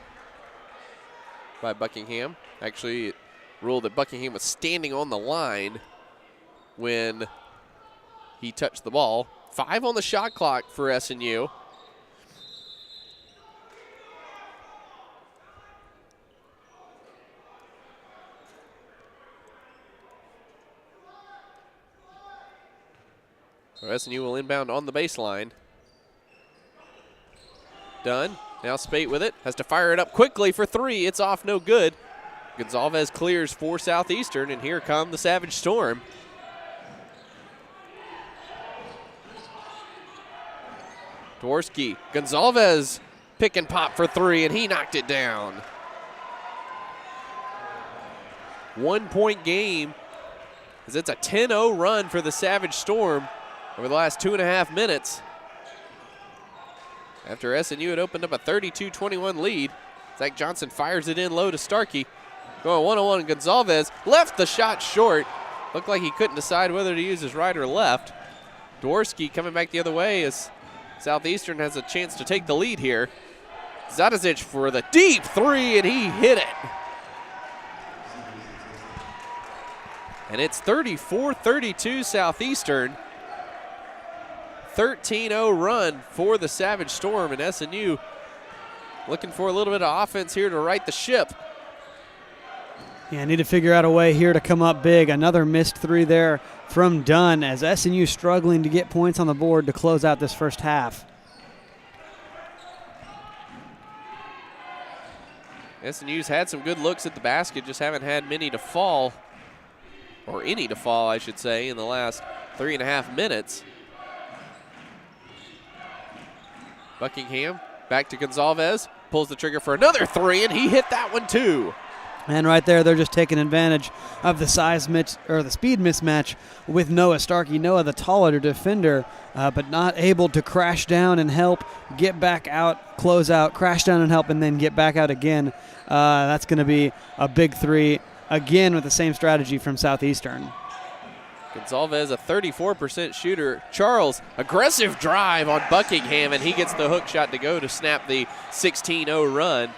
by Buckingham. Actually, it ruled that Buckingham was standing on the line when he touched the ball. 5 on the shot clock for SNU. So SNU will inbound on the baseline. Dunn. Now Spate with it, has to fire it up quickly for 3. It's off, no good. Gonzalez clears for Southeastern, and here come the Savage Storm. Dworsky, Gonzalez pick and pop for 3, and he knocked it down. 1-point game, as it's a 10-0 run for the Savage Storm over the last 2.5 minutes. After SNU had opened up a 32-21 lead, Zach Johnson fires it in low to Starkey. Going one-on-one, Gonzalez left the shot short. Looked like he couldn't decide whether to use his right or left. Dworsky coming back the other way as Southeastern has a chance to take the lead here. Zadazic for the deep 3, and he hit it. And it's 34-32 Southeastern. 13-0 run for the Savage Storm, and SNU looking for a little bit of offense here to right the ship. Yeah, need to figure out a way here to come up big. Another missed 3 there from Dunn as SNU struggling to get points on the board to close out this first half. SNU's had some good looks at the basket, just haven't had many to fall, or any to fall, I should say, in the last 3.5 minutes. Buckingham back to Gonzalez, pulls the trigger for another three, and he hit that one too. And right there, they're just taking advantage of the the speed mismatch with Noah Starkey. Noah, the taller defender, but not able to crash down and help, get back out, close out, crash down and help, and then get back out again. That's going to be a big three, again with the same strategy from Southeastern. Gonzalez, a 34% shooter. Charles, aggressive drive on Buckingham, and he gets the hook shot to go to snap the 16-0 run.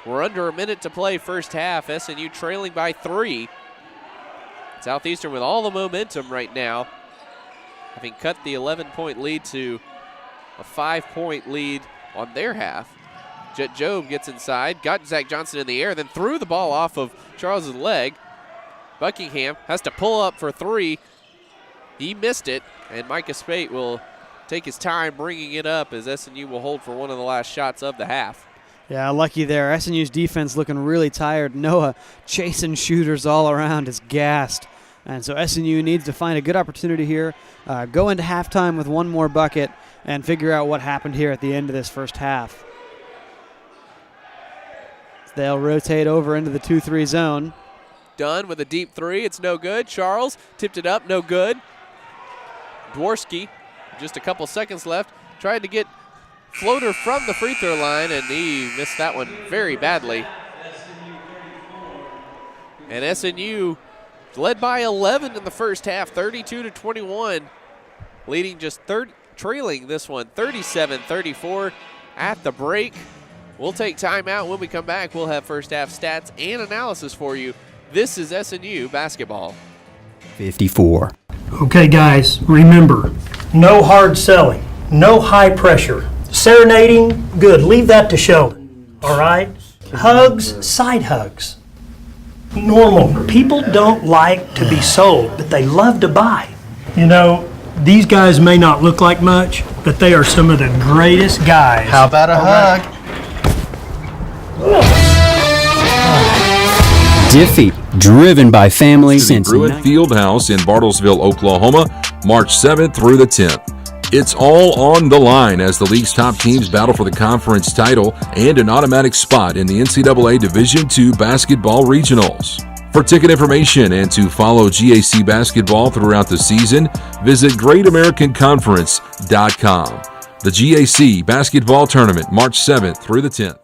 We're under a minute to play first half. SNU trailing by 3. Southeastern with all the momentum right now, having cut the 11-point lead to a 5-point lead on their half. Jet Job gets inside, got Zach Johnson in the air, then threw the ball off of Charles's leg. Buckingham has to pull up for 3. He missed it, and Micah Spate will take his time bringing it up as SNU will hold for one of the last shots of the half. Yeah, lucky there. SNU's defense looking really tired. Noah chasing shooters all around is gassed. And so SNU needs to find a good opportunity here, go into halftime with one more bucket, and figure out what happened here at the end of this first half. They'll rotate over into the 2-3 zone. Dunn with a deep three. It's no good. Charles tipped it up. No good. Dworsky, just a couple seconds left, tried to get floater from the free throw line, and he missed that one very badly. And SNU led by 11 in the first half, 32-21, trailing this one 37-34 at the break. We'll take timeout. When we come back, we'll have first half stats and analysis for you. This is SNU basketball. 54. Okay, guys, remember, no hard selling, no high pressure. Serenading, good. Leave that to Sheldon, all right? Hugs, side hugs. Normal. People don't like to be sold, but they love to buy. You know, these guys may not look like much, but they are some of the greatest guys. How about a hug? Diffie, driven by family to the since Pruitt Fieldhouse in Bartlesville, Oklahoma, March 7th through the 10th. It's all on the line as the league's top teams battle for the conference title and an automatic spot in the NCAA Division II basketball regionals. For ticket information and to follow GAC basketball throughout the season, visit GreatAmericanConference.com. The GAC Basketball Tournament, March 7th through the 10th.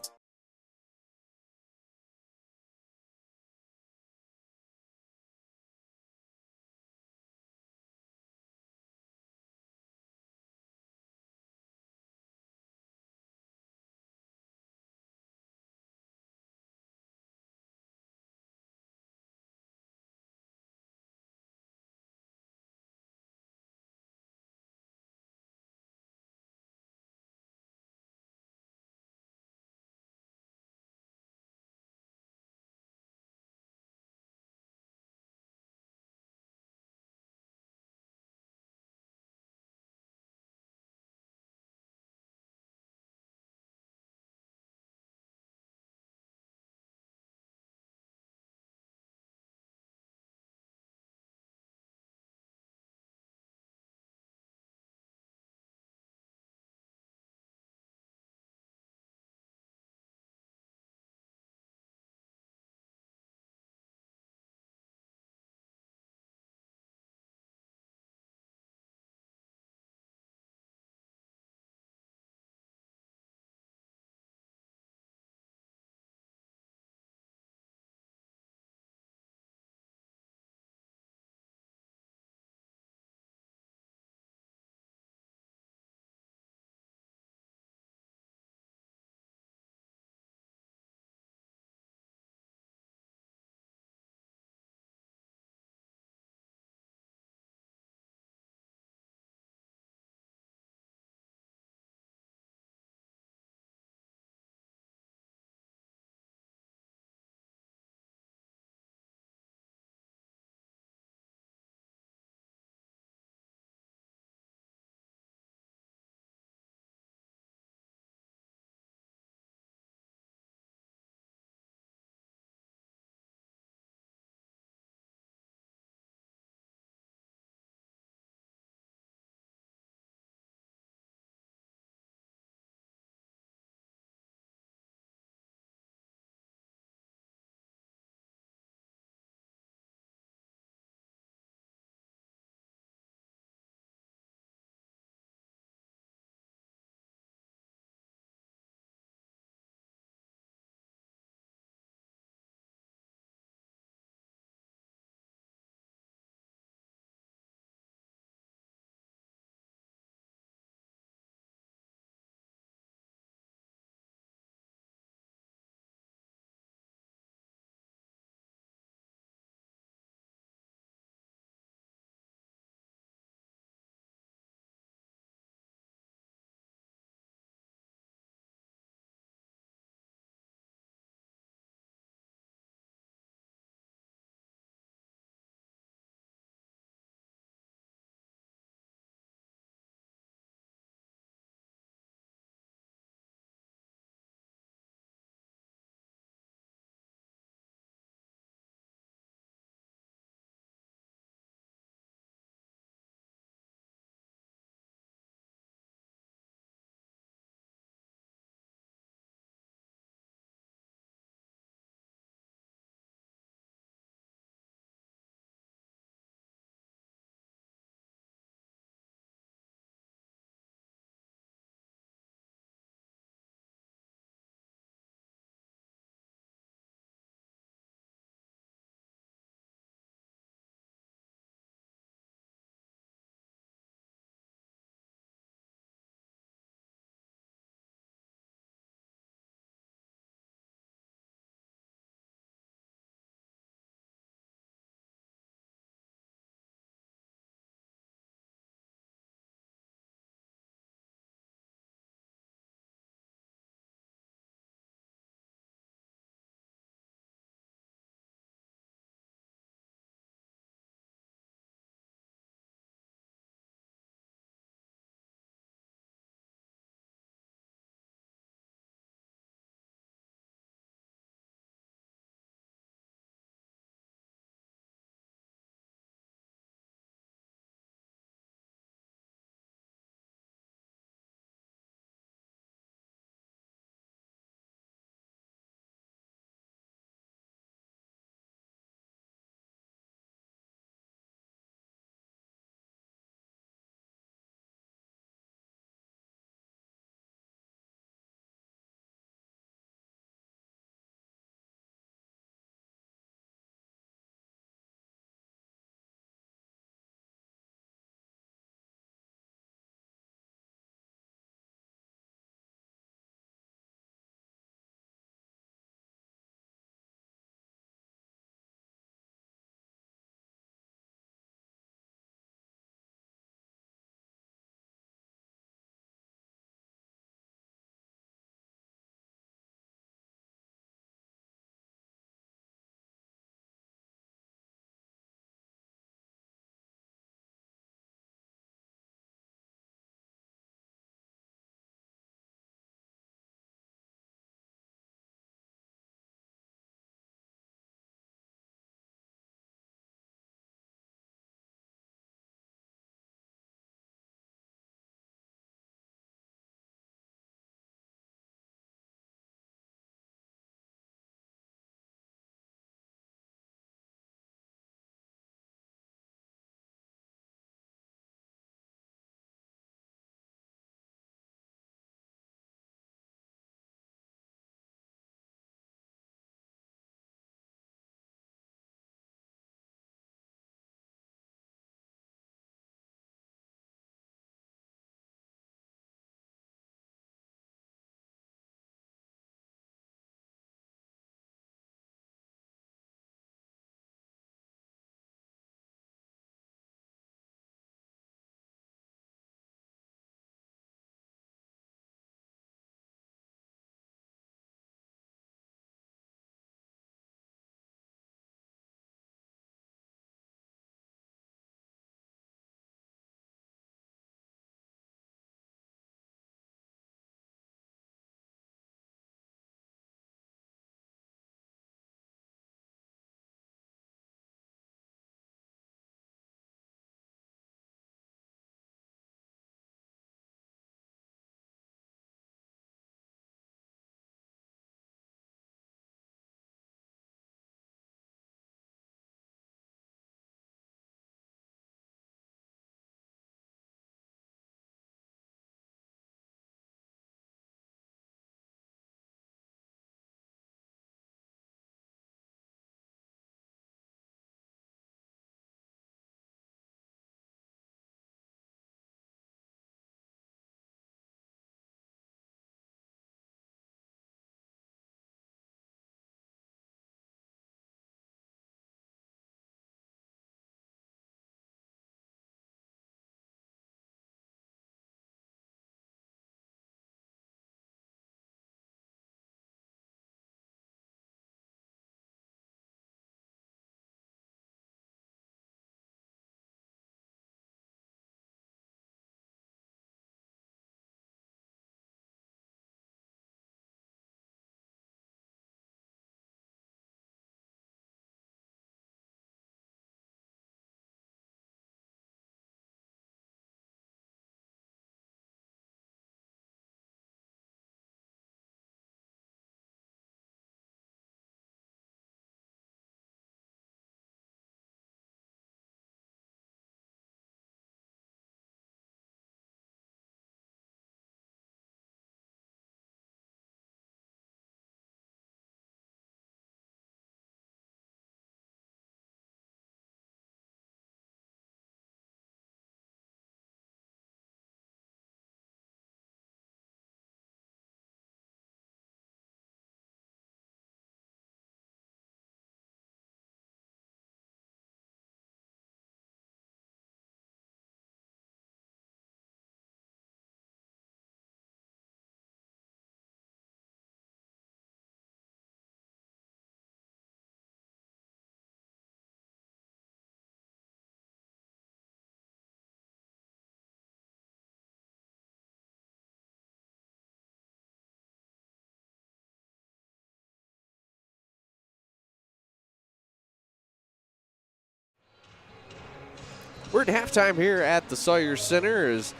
We're at halftime here at the Sawyer Center as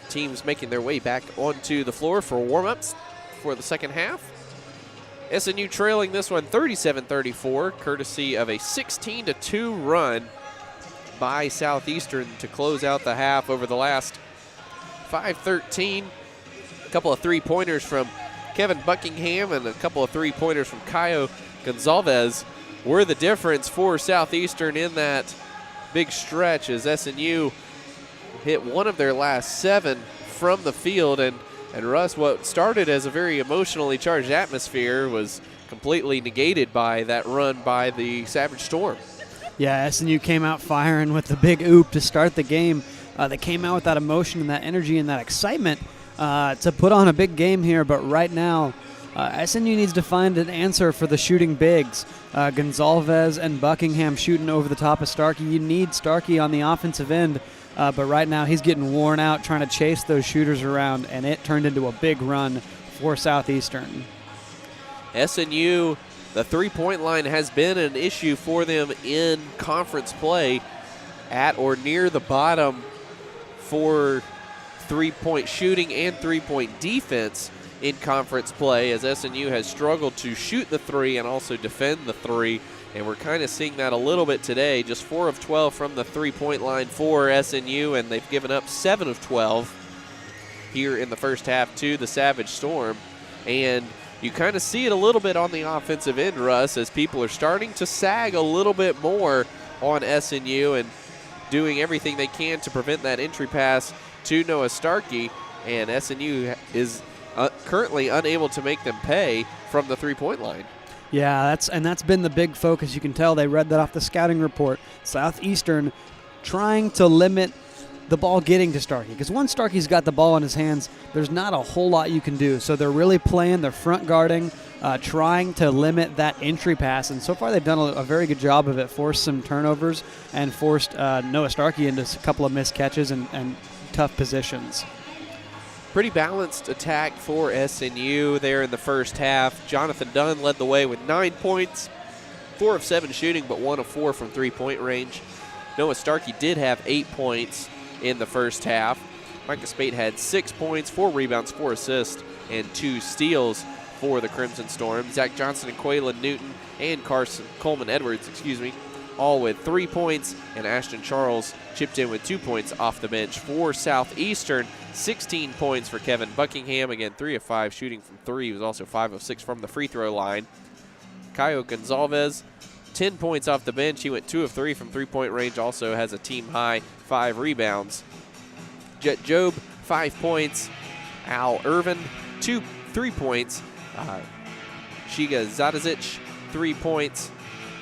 teams making their way back onto the floor for warm-ups for the second half. SNU trailing this one 37-34, courtesy of a 16-2 run by Southeastern to close out the half over the last 5:13. A couple of three-pointers from Kevin Buckingham and a couple of three-pointers from Caio Gonzalez were the difference for Southeastern in that big stretch as SNU hit one of their last 7 from the field. And Russ, what started as a very emotionally charged atmosphere was completely negated by that run by the Savage Storm. Yeah, SNU came out firing with the big oop to start the game. They came out with that emotion and that energy and that excitement to put on a big game here. But right now, SNU needs to find an answer for the shooting bigs. Gonzalez and Buckingham shooting over the top of Starkey. You need Starkey on the offensive end. But right now he's getting worn out trying to chase those shooters around, and it turned into a big run for Southeastern. SNU, the three-point line has been an issue for them in conference play, at or near the bottom for three-point shooting and three-point defense in conference play, as SNU has struggled to shoot the three and also defend the three. And we're kind of seeing that a little bit today. Just 4 of 12 from the three-point line for SNU, and they've given up 7 of 12 here in the first half to the Savage Storm. And you kind of see it a little bit on the offensive end, Russ, as people are starting to sag a little bit more on SNU and doing everything they can to prevent that entry pass to Noah Starkey. And SNU is currently unable to make them pay from the three-point line. Yeah, that's been the big focus. You can tell they read that off the scouting report. Southeastern trying to limit the ball getting to Starkey, because once Starkey's got the ball in his hands, there's not a whole lot you can do. So they're really playing, they're front guarding, trying to limit that entry pass, and so far they've done a very good job of it. Forced some turnovers and forced Noah Starkey into a couple of missed catches and tough positions. Pretty balanced attack for SNU there in the first half. Jonathan Dunn led the way with 9 points, 4 of 7 shooting, but 1 of 4 from three-point range. Noah Starkey did have 8 points in the first half. Micah Spate had 6 points, 4 rebounds, 4 assists, and 2 steals for the Crimson Storm. Zach Johnson and Quaylen Newton and Coleman Edwards, all with 3 points, and Ashton Charles chipped in with 2 points off the bench for Southeastern. 16 points for Kevin Buckingham. Again, 3 of 5 shooting from 3. He was also 5 of 6 from the free throw line. Caio Gonzalez, 10 points off the bench. He went 2 of 3 from three-point range. Also has a team-high 5 rebounds. Jet Job, 5 points. Al Irvin, 3 points. Shiga Zadazic, 3 points.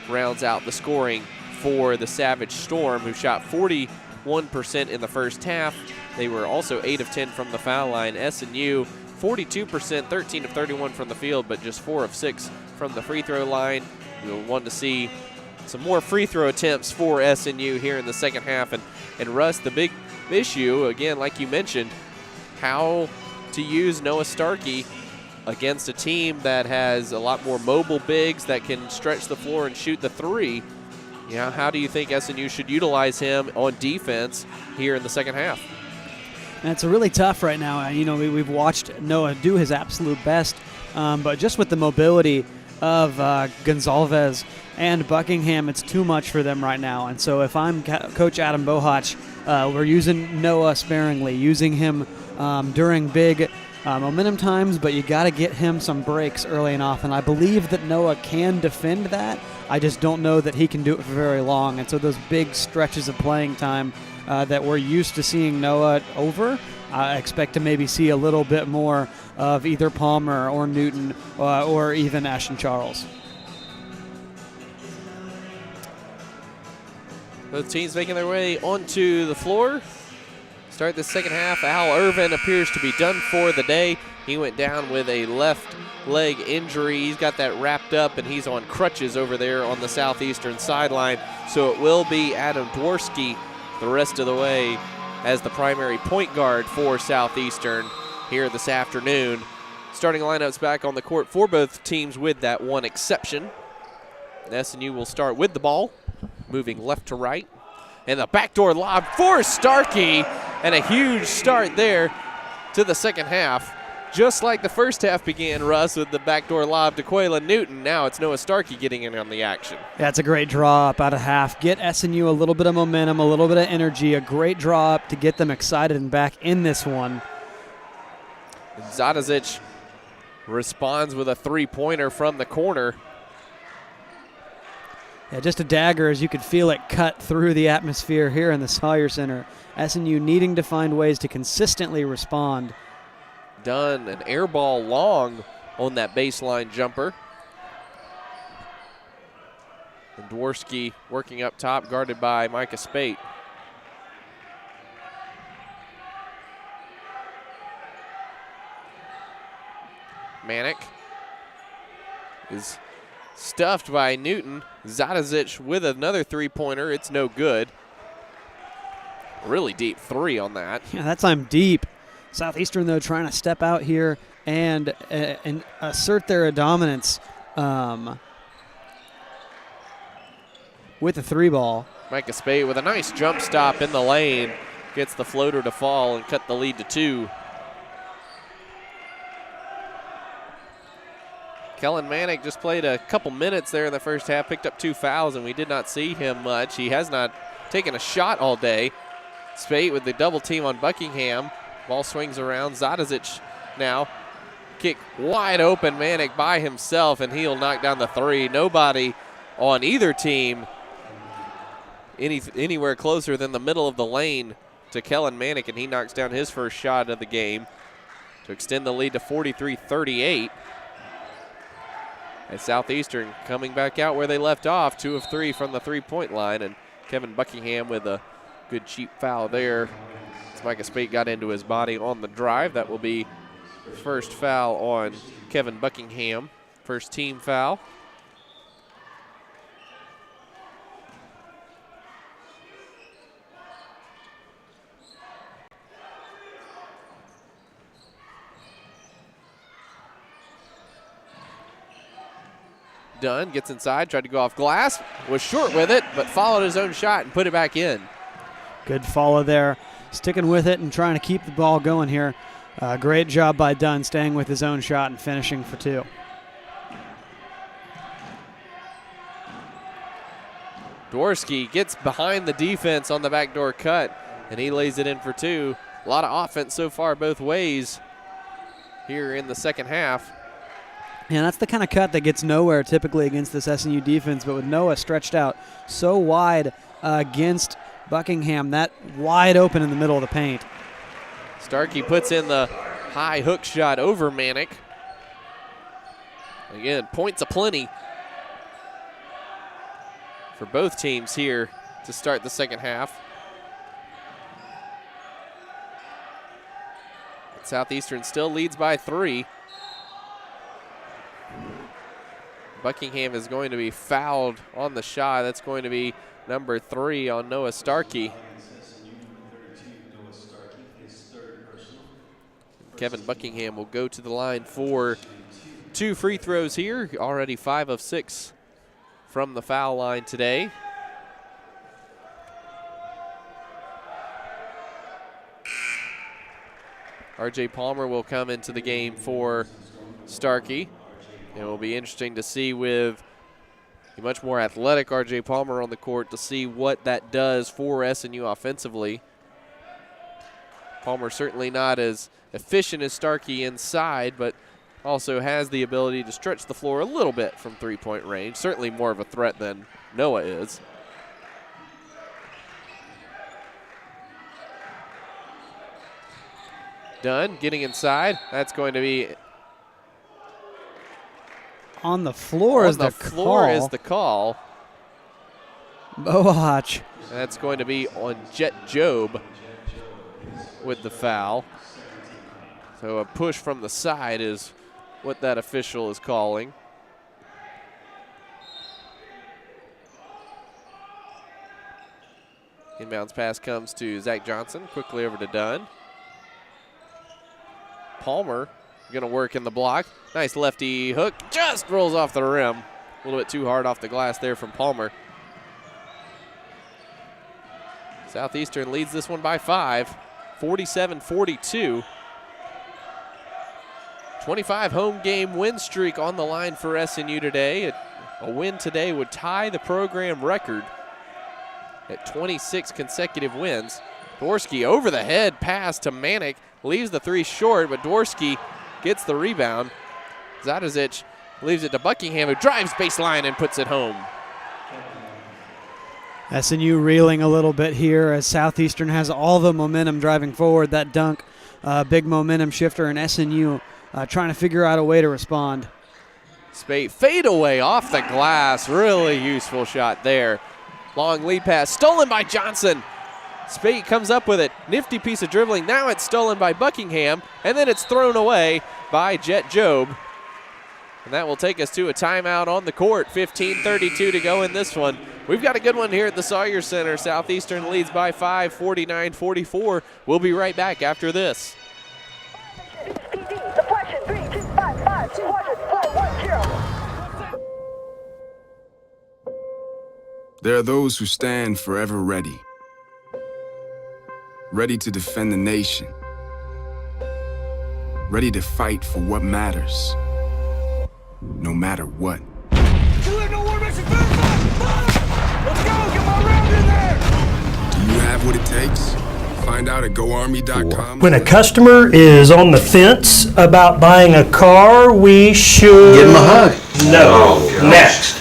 Rounds out the scoring for the Savage Storm, who shot 41% in the first half. They were also 8 of 10 from the foul line. SNU, 42%, 13 of 31 from the field, but just 4 of 6 from the free throw line. We'll want to see some more free throw attempts for SNU here in the second half. And Russ, the big issue, again, like you mentioned, how to use Noah Starkey against a team that has a lot more mobile bigs that can stretch the floor and shoot the three. You know, how do you think SNU should utilize him on defense here in the second half? And it's really tough right now. You know, we've watched Noah do his absolute best, but just with the mobility of Gonzalez and Buckingham, it's too much for them right now. And so if I'm Coach Adam Bohach, we're using Noah sparingly, using him during big momentum times, but you got to get him some breaks early and often. I believe that Noah can defend that. I just don't know that he can do it for very long. And so those big stretches of playing time that we're used to seeing Noah over, I expect to maybe see a little bit more of either Palmer or Newton or even Ashton Charles. Both teams making their way onto the floor. Start the second half. Al Irvin appears to be done for the day. He went down with a left leg injury. He's got that wrapped up, and he's on crutches over there on the Southeastern sideline. So it will be Adam Dworsky the rest of the way as the primary point guard for Southeastern here this afternoon. Starting lineups back on the court for both teams with that one exception. SNU will start with the ball, moving left to right. And the backdoor lob for Starkey, and a huge start there to the second half. Just like the first half began, Russ, with the backdoor lob to Quaylen Newton. Now it's Noah Starkey getting in on the action. That's a great draw up out of half. Get SNU a little bit of momentum, a little bit of energy, a great draw up to get them excited and back in this one. Zadazic responds with a three-pointer from the corner. Yeah, just a dagger as you could feel it cut through the atmosphere here in the Sawyer Center. SNU needing to find ways to consistently respond. Dunn, an air ball long on that baseline jumper. And Dworsky working up top, guarded by Micah Spate. Manick is stuffed by Newton. Zadazic with another three-pointer. It's no good. Really deep three on that. Yeah, that time deep. Southeastern, though, trying to step out here and assert their dominance with the three ball. Micah Spade with a nice jump stop in the lane. Gets the floater to fall and cut the lead to 2. Kellen Manick just played a couple minutes there in the first half, picked up 2 fouls, and we did not see him much. He has not taken a shot all day. Spate with the double team on Buckingham. Ball swings around. Zadazic now. Kick wide open. Manick by himself, and he'll knock down the 3. Nobody on either team anywhere closer than the middle of the lane to Kellen Manick, and he knocks down his first shot of the game to extend the lead to 43-38. And Southeastern coming back out where they left off, 2 of 3 from the three-point line, and Kevin Buckingham with a good cheap foul there. As Micah Spate got into his body on the drive. That will be first foul on Kevin Buckingham, first team foul. Dunn gets inside, tried to go off glass, was short with it, but followed his own shot and put it back in. Good follow there, sticking with it and trying to keep the ball going here. Great job by Dunn, staying with his own shot and finishing for 2. Dworsky gets behind the defense on the backdoor cut, and he lays it in for 2. A lot of offense so far both ways here in the second half. Yeah, that's the kind of cut that gets nowhere typically against this SNU defense, but with Noah stretched out so wide against Buckingham, that wide open in the middle of the paint. Starkey puts in the high hook shot over Manick. Again, points aplenty for both teams here to start the second half. Southeastern still leads by 3. Buckingham is going to be fouled on the shot. That's going to be number 3 on Noah Starkey. Kevin Buckingham will go to the line for 2 free throws here. Already 5 of 6 from the foul line today. RJ Palmer will come into the game for Starkey. It will be interesting to see with a much more athletic RJ Palmer on the court to see what that does for SNU offensively. Palmer certainly not as efficient as Starkey inside, but also has the ability to stretch the floor a little bit from three-point range. Certainly more of a threat than Noah is. Dunn getting inside. That's going to be on the floor is the call. Bohach. That's going to be on Jet Job with the foul. So a push from the side is what that official is calling. Inbounds pass comes to Zach Johnson, quickly over to Dunn. Palmer going to work in the block. Nice lefty hook, just rolls off the rim. A little bit too hard off the glass there from Palmer. Southeastern leads this one by 5, 47-42. 25 home game win streak on the line for SNU today. A win today would tie the program record at 26 consecutive wins. Dworsky over the head pass to Manick, leaves the 3 short, but Dworsky gets the rebound. Zadazic leaves it to Buckingham, who drives baseline and puts it home. SNU reeling a little bit here as Southeastern has all the momentum driving forward. That dunk, big momentum shifter, and SNU trying to figure out a way to respond. Spate fade away off the glass. Really useful shot there. Long lead pass stolen by Johnson. Spate comes up with it. Nifty piece of dribbling. Now it's stolen by Buckingham, and then it's thrown away by Jet Job. And that will take us to a timeout on the court. 15:32 to go in this one. We've got a good one here at the Sawyer Center. Southeastern leads by 5, 49-44. We'll be right back after this. There are those who stand forever ready, ready to defend the nation, ready to fight for what matters, no matter what. Do you have what it takes? Find out at GoArmy.com. When a customer is on the fence about buying a car, we should Give him a hug. No. Next.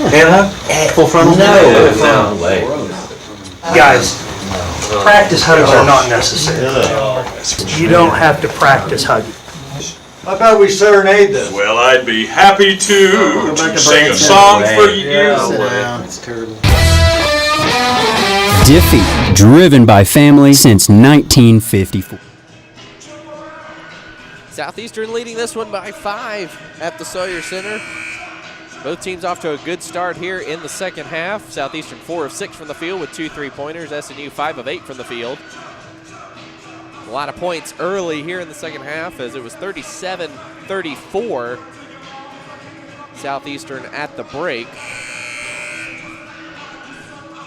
Full frontal? No way. Guys, practice hugs are not necessary. You don't have to practice hugging. How about we serenade them? Well, I'd be happy to sing a song for you. That's terrible. Diffie, driven by family since 1954. Southeastern leading this one by 5 at the Sawyer Center. Both teams off to a good start here in the second half. Southeastern 4 of 6 from the field with 2 3-pointers. SNU 5 of 8 from the field. A lot of points early here in the second half as it was 37-34. Southeastern at the break.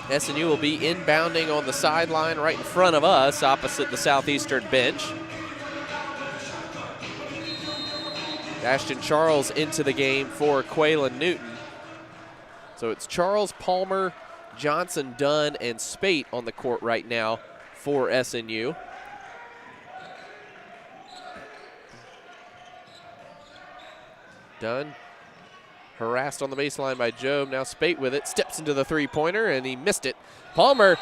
SNU will be inbounding on the sideline right in front of us opposite the Southeastern bench. Ashton Charles into the game for Quaylen Newton. So it's Charles, Palmer, Johnson, Dunn, and Spate on the court right now for SNU. Dunn harassed on the baseline by Job. Now Spate with it, steps into the 3-pointer, and he missed it. Palmer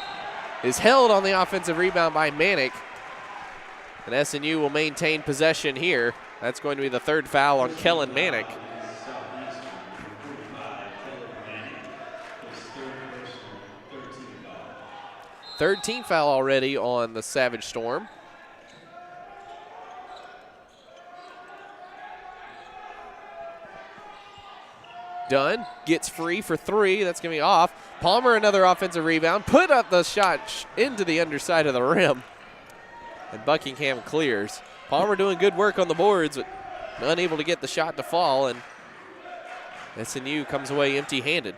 is held on the offensive rebound by Manick. And SNU will maintain possession here. That's going to be the 3rd foul on Kellen Manick. Third team foul already on the Savage Storm. Dunn gets free for 3. That's going to be off. Palmer, another offensive rebound. Put up the shot into the underside of the rim. And Buckingham clears. Palmer doing good work on the boards, but unable to get the shot to fall. And SNU comes away empty-handed.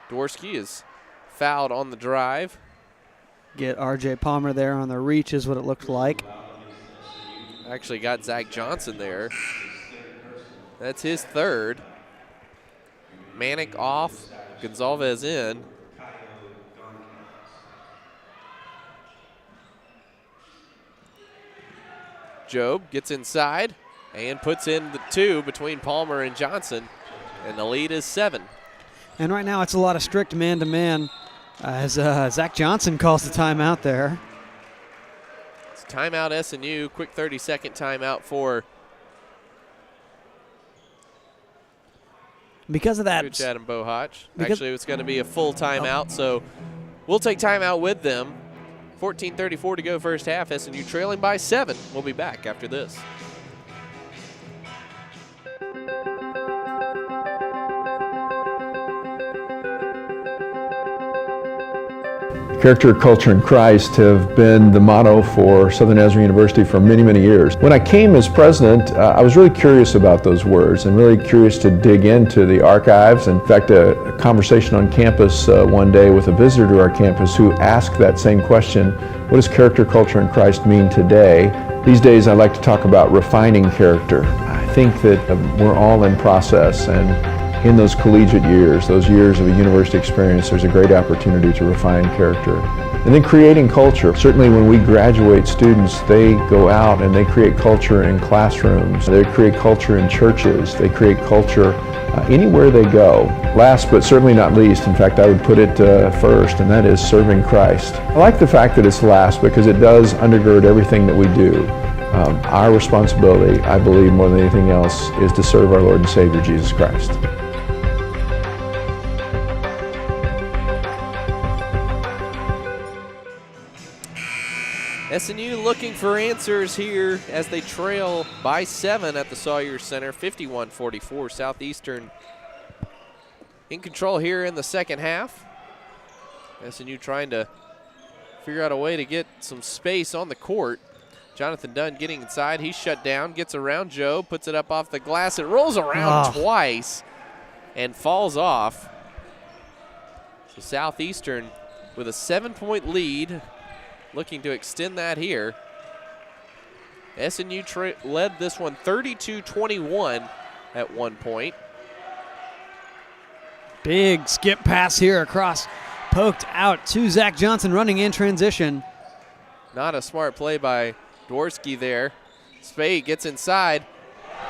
Dworsky is fouled on the drive. Get R.J. Palmer there on the reach is what it looks like. Actually got Zach Johnson there. That's his 3rd. Manick off, Gonzalez in. Job gets inside and puts in the 2 between Palmer and Johnson, and the lead is 7. And right now it's a lot of strict man-to-man as Zach Johnson calls the timeout there. It's timeout SNU, quick 30-second timeout for because of that. Coach Adam Bohach. Actually, it's going to be a full timeout, so we'll take timeout with them. 14:34 to go first half. SNU trailing by 7. We'll be back after this. Character, culture, and Christ have been the motto for Southern Nazarene University for many, many years. When I came as president, I was really curious about those words and really curious to dig into the archives. In fact, a conversation on campus one day with a visitor to our campus who asked that same question, what does character, culture, and Christ mean today? These days I like to talk about refining character. I think that we're all in process, and in those collegiate years, those years of a university experience, there's a great opportunity to refine character. And then creating culture. Certainly when we graduate students, they go out and they create culture in classrooms. They create culture in churches. They create culture anywhere they go. Last but certainly not least, in fact I would put it first, and that is serving Christ. I like the fact that it's last because it does undergird everything that we do. Our responsibility, I believe more than anything else, is to serve our Lord and Savior Jesus Christ. SNU looking for answers here as they trail by 7 at the Sawyer Center, 51-44. Southeastern in control here in the second half. SNU trying to figure out a way to get some space on the court. Jonathan Dunn getting inside. He's shut down, gets around Joe, puts it up off the glass. It rolls around twice and falls off. So Southeastern with a 7-point lead, looking to extend that here. SNU led this one 32-21 at one point. Big skip pass here across, poked out to Zach Johnson running in transition. Not a smart play by Dworsky there. Spade gets inside,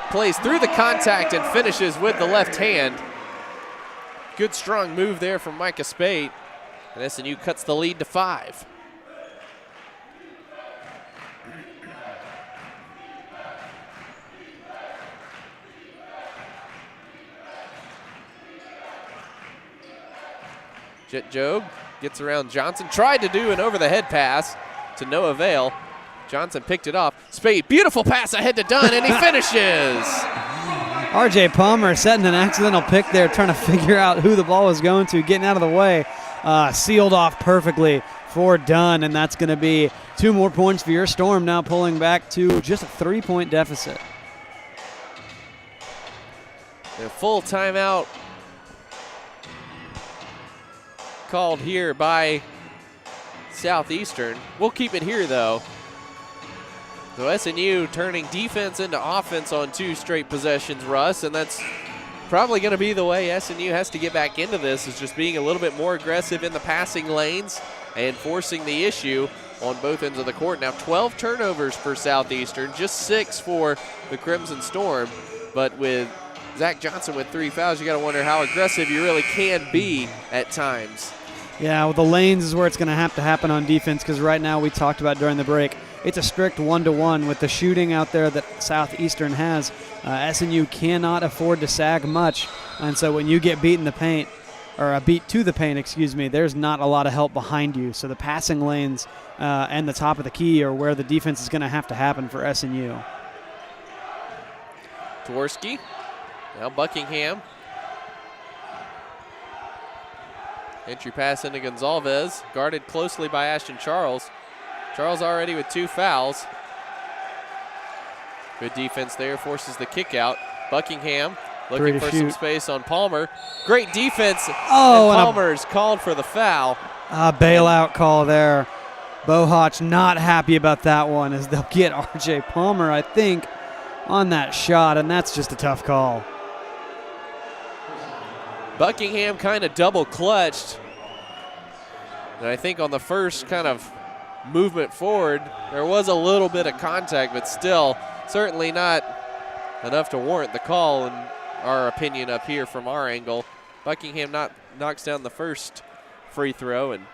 plays through the contact and finishes with the left hand. Good strong move there from Micah Spade. And SNU cuts the lead to 5. Jet Jobe gets around Johnson, tried to do an over-the-head pass to no avail. Johnson picked it off. Spade, beautiful pass ahead to Dunn, and he finishes. R.J. Palmer setting an accidental pick there, trying to figure out who the ball was going to, getting out of the way. Sealed off perfectly for Dunn, and that's going to be 2 more points for your Storm, now pulling back to just a 3-point deficit. A full timeout called here by Southeastern. We'll keep it here though. So SNU turning defense into offense on 2 straight possessions, Russ, and that's probably going to be the way SNU has to get back into this, is just being a little bit more aggressive in the passing lanes and forcing the issue on both ends of the court. Now 12 turnovers for Southeastern, just 6 for the Crimson Storm, but with Zach Johnson with 3 fouls, you got to wonder how aggressive you really can be at times. Yeah, well, the lanes is where it's going to have to happen on defense, because right now we talked about during the break, it's a strict 1-to-1 with the shooting out there that Southeastern has. SNU cannot afford to sag much, and so when you get beat in the paint, or beat to the paint, excuse me, there's not a lot of help behind you. So the passing lanes and the top of the key are where the defense is going to have to happen for SNU. Dworsky, now Buckingham. Entry pass into Gonzalez, guarded closely by Ashton Charles. Charles already with 2 fouls. Good defense there, forces the kick out. Buckingham looking for some space on Palmer. Great defense, and Palmer's called for the foul. Bailout call there. Bohach not happy about that one, as they'll get R.J. Palmer, I think, on that shot, and that's just a tough call. Buckingham kind of double clutched. And I think on the first kind of movement forward, there was a little bit of contact, but still certainly not enough to warrant the call in our opinion up here from our angle. Buckingham knocks down the first free throw, and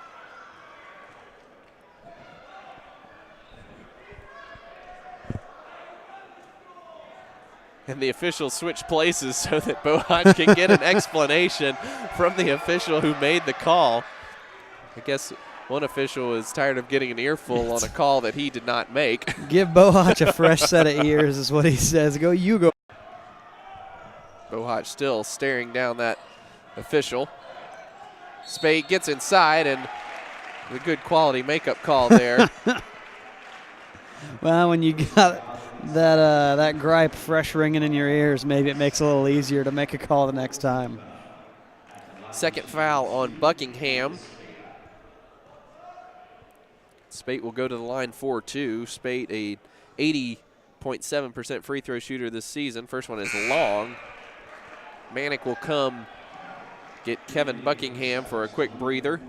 the officials switch places so that Bohach can get an explanation from the official who made the call. I guess one official is tired of getting an earful on a call that he did not make. Give Bohach a fresh set of ears is what he says. Go, you go. Bohach still staring down that official. Spade gets inside, and A good quality makeup call there. Well, when you got that gripe fresh ringing in your ears, maybe it makes it a little easier to make a call the next time. Second foul on Buckingham. Spate will go to the line 4-2. Spate, a 80.7% free throw shooter this season. First one is long. Manick will come get Kevin Buckingham for a quick breather.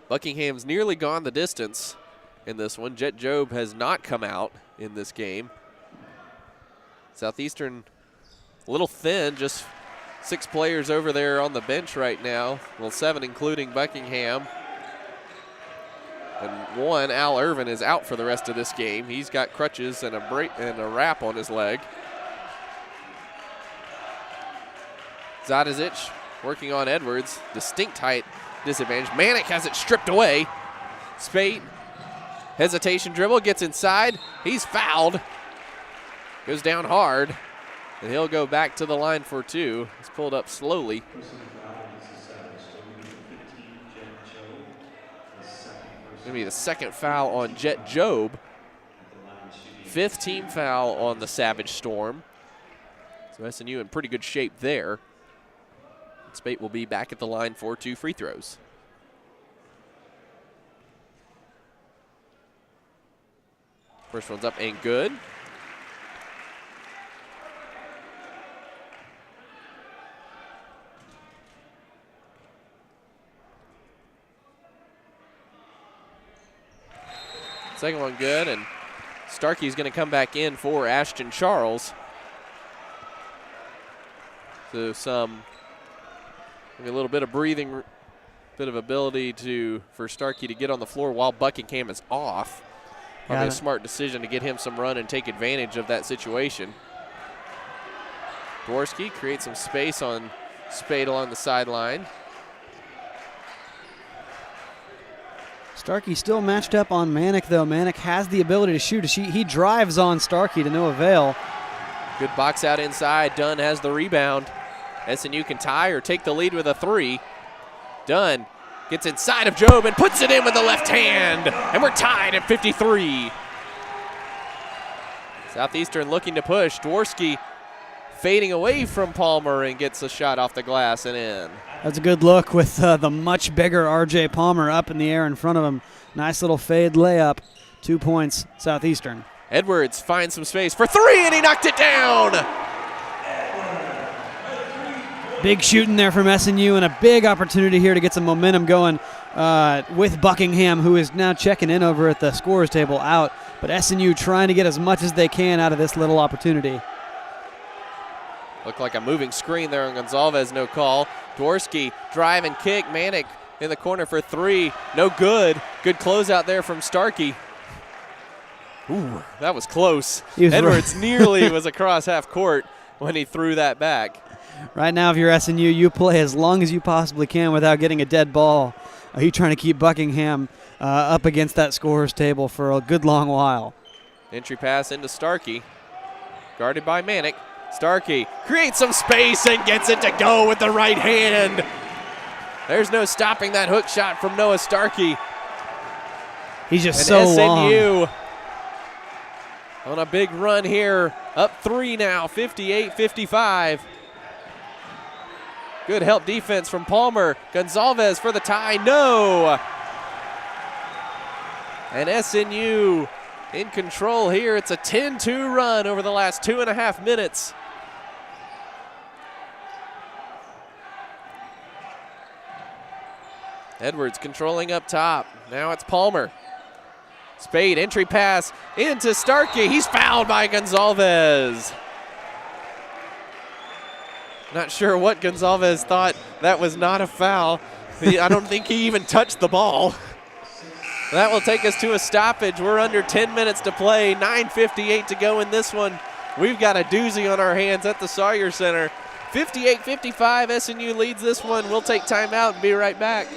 Buckingham's nearly gone the distance in this one. Jet Jobe has not come out in this game. Southeastern a little thin, just 6 players over there on the bench right now. Well, 7 including Buckingham. And one, Al Irvin, is out for the rest of this game. He's got crutches and a wrap on his leg. Zadizic working on Edwards. Distinct height disadvantage. Manick has it stripped away. Spate, hesitation dribble, gets inside. He's fouled. Goes down hard. And he'll go back to the line for 2. He's pulled up slowly. Going to be the second foul on Jet Jobe. 5th team foul on the Savage Storm. So SNU in pretty good shape there. Spate will be back at the line for 2 free throws. First one's up and good. Second one good, and Starkey's going to come back in for Ashton Charles. So maybe a little bit of breathing, bit of ability for Starkey to get on the floor while Buckingham is off. Probably a smart decision to get him some run and take advantage of that situation. Dworsky creates some space on Spade along the sideline. Starkey still matched up on Manick, though. Manick has the ability to shoot. He drives on Starkey to no avail. Good box out inside. Dunn has the rebound. SNU can tie or take the lead with a 3. Dunn gets inside of Jobe and puts it in with the left hand. And we're tied at 53. Southeastern looking to push. Dworsky fading away from Palmer and gets a shot off the glass and in. That's a good look with the much bigger R.J. Palmer up in the air in front of him. Nice little fade layup. 2 points, Southeastern. Edwards finds some space for 3, and he knocked it down. Big shooting there from SNU, and a big opportunity here to get some momentum going with Buckingham, who is now checking in over at the scorer's table out. But SNU trying to get as much as they can out of this little opportunity. Looked like a moving screen there on Gonzalez, no call. Dworsky, drive and kick. Manick in the corner for 3, no good. Good closeout there from Starkey. Ooh, that was close. Edwards nearly was across half court when he threw that back. Right now, if you're SNU, you play as long as you possibly can without getting a dead ball. You're trying to keep Buckingham up against that scorer's table for a good long while. Entry pass into Starkey, guarded by Manick. Starkey creates some space and gets it to go with the right hand. There's no stopping that hook shot from Noah Starkey. He's just and so SNU long. On a big run here, up 3 now, 58-55. Good help defense from Palmer. Gonzalez for the tie, no. And SNU in control here. It's a 10-2 run over the last 2.5 minutes. Edwards controlling up top. Now it's Palmer. Spade, entry pass into Starkey. He's fouled by Gonzalez. Not sure what Gonzalez thought. That was not a foul. I don't think he even touched the ball. That will take us to a stoppage. We're under 10 minutes to play, 9:58 to go in this one. We've got a doozy on our hands at the Sawyer Center. 58-55, SNU leads this one. We'll take timeout and be right back.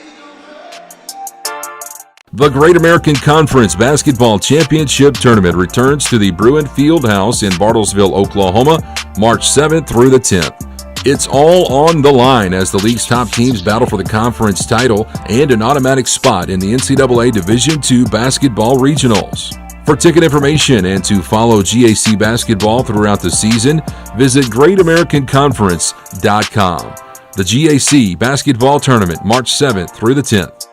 The Great American Conference Basketball Championship Tournament returns to the Bruin Field House in Bartlesville, Oklahoma, March 7th through the 10th. It's all on the line as the league's top teams battle for the conference title and an automatic spot in the NCAA Division II Basketball Regionals. For ticket information and to follow GAC basketball throughout the season, visit GreatAmericanConference.com. The GAC Basketball Tournament, March 7th through the 10th.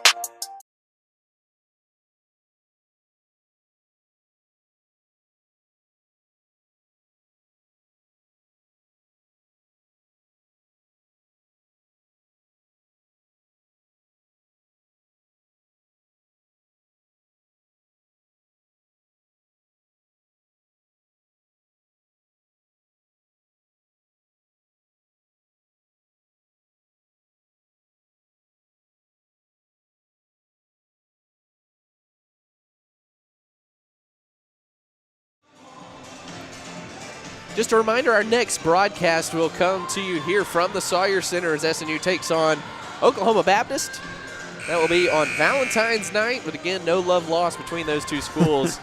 Just a reminder, our next broadcast will come to you here from the Sawyer Center as SNU takes on Oklahoma Baptist. That will be on Valentine's night, but again, no love lost between those two schools.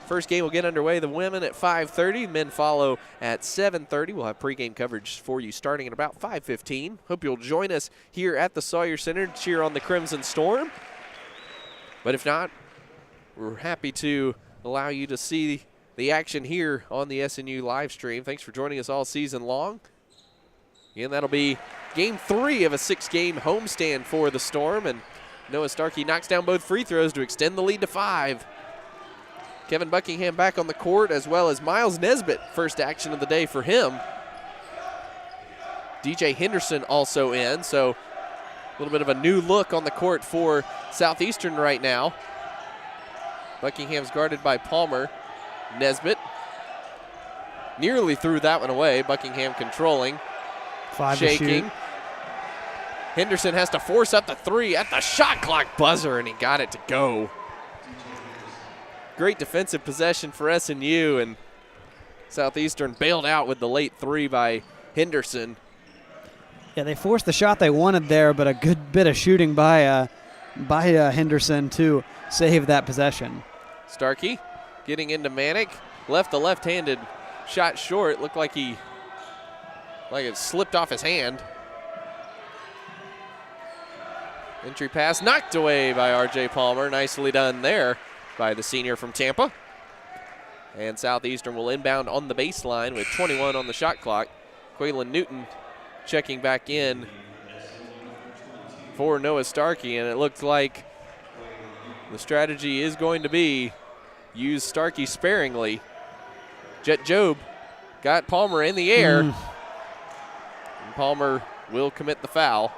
First game will get underway, the women at 5:30, men follow at 7:30. We'll have pregame coverage for you starting at about 5:15. Hope you'll join us here at the Sawyer Center to cheer on the Crimson Storm. But if not, we're happy to allow you to see the action here on the SNU live stream. Thanks for joining us all season long. Again, that'll be game 3 of a 6-game homestand for the Storm, and Noah Starkey knocks down both free throws to extend the lead to 5. Kevin Buckingham back on the court, as well as Miles Nesbitt, first action of the day for him. DJ Henderson also in, so a little bit of a new look on the court for Southeastern right now. Buckingham's guarded by Palmer. Nesbitt nearly threw that one away. Buckingham controlling, 5 shaking. Henderson has to force up the 3 at the shot clock buzzer, and he got it to go. Great defensive possession for SNU, and Southeastern bailed out with the late 3 by Henderson. Yeah, they forced the shot they wanted there, but a good bit of shooting by Henderson to save that possession. Starkey getting into Manick, left the left-handed shot short. Looked like it slipped off his hand. Entry pass knocked away by R.J. Palmer. Nicely done there by the senior from Tampa. And Southeastern will inbound on the baseline with 21 on the shot clock. Quaylen Newton checking back in for Noah Starkey, and it looks like the strategy is going to be use Starkey sparingly. Jet Jobe got Palmer in the air. And Palmer will commit the foul.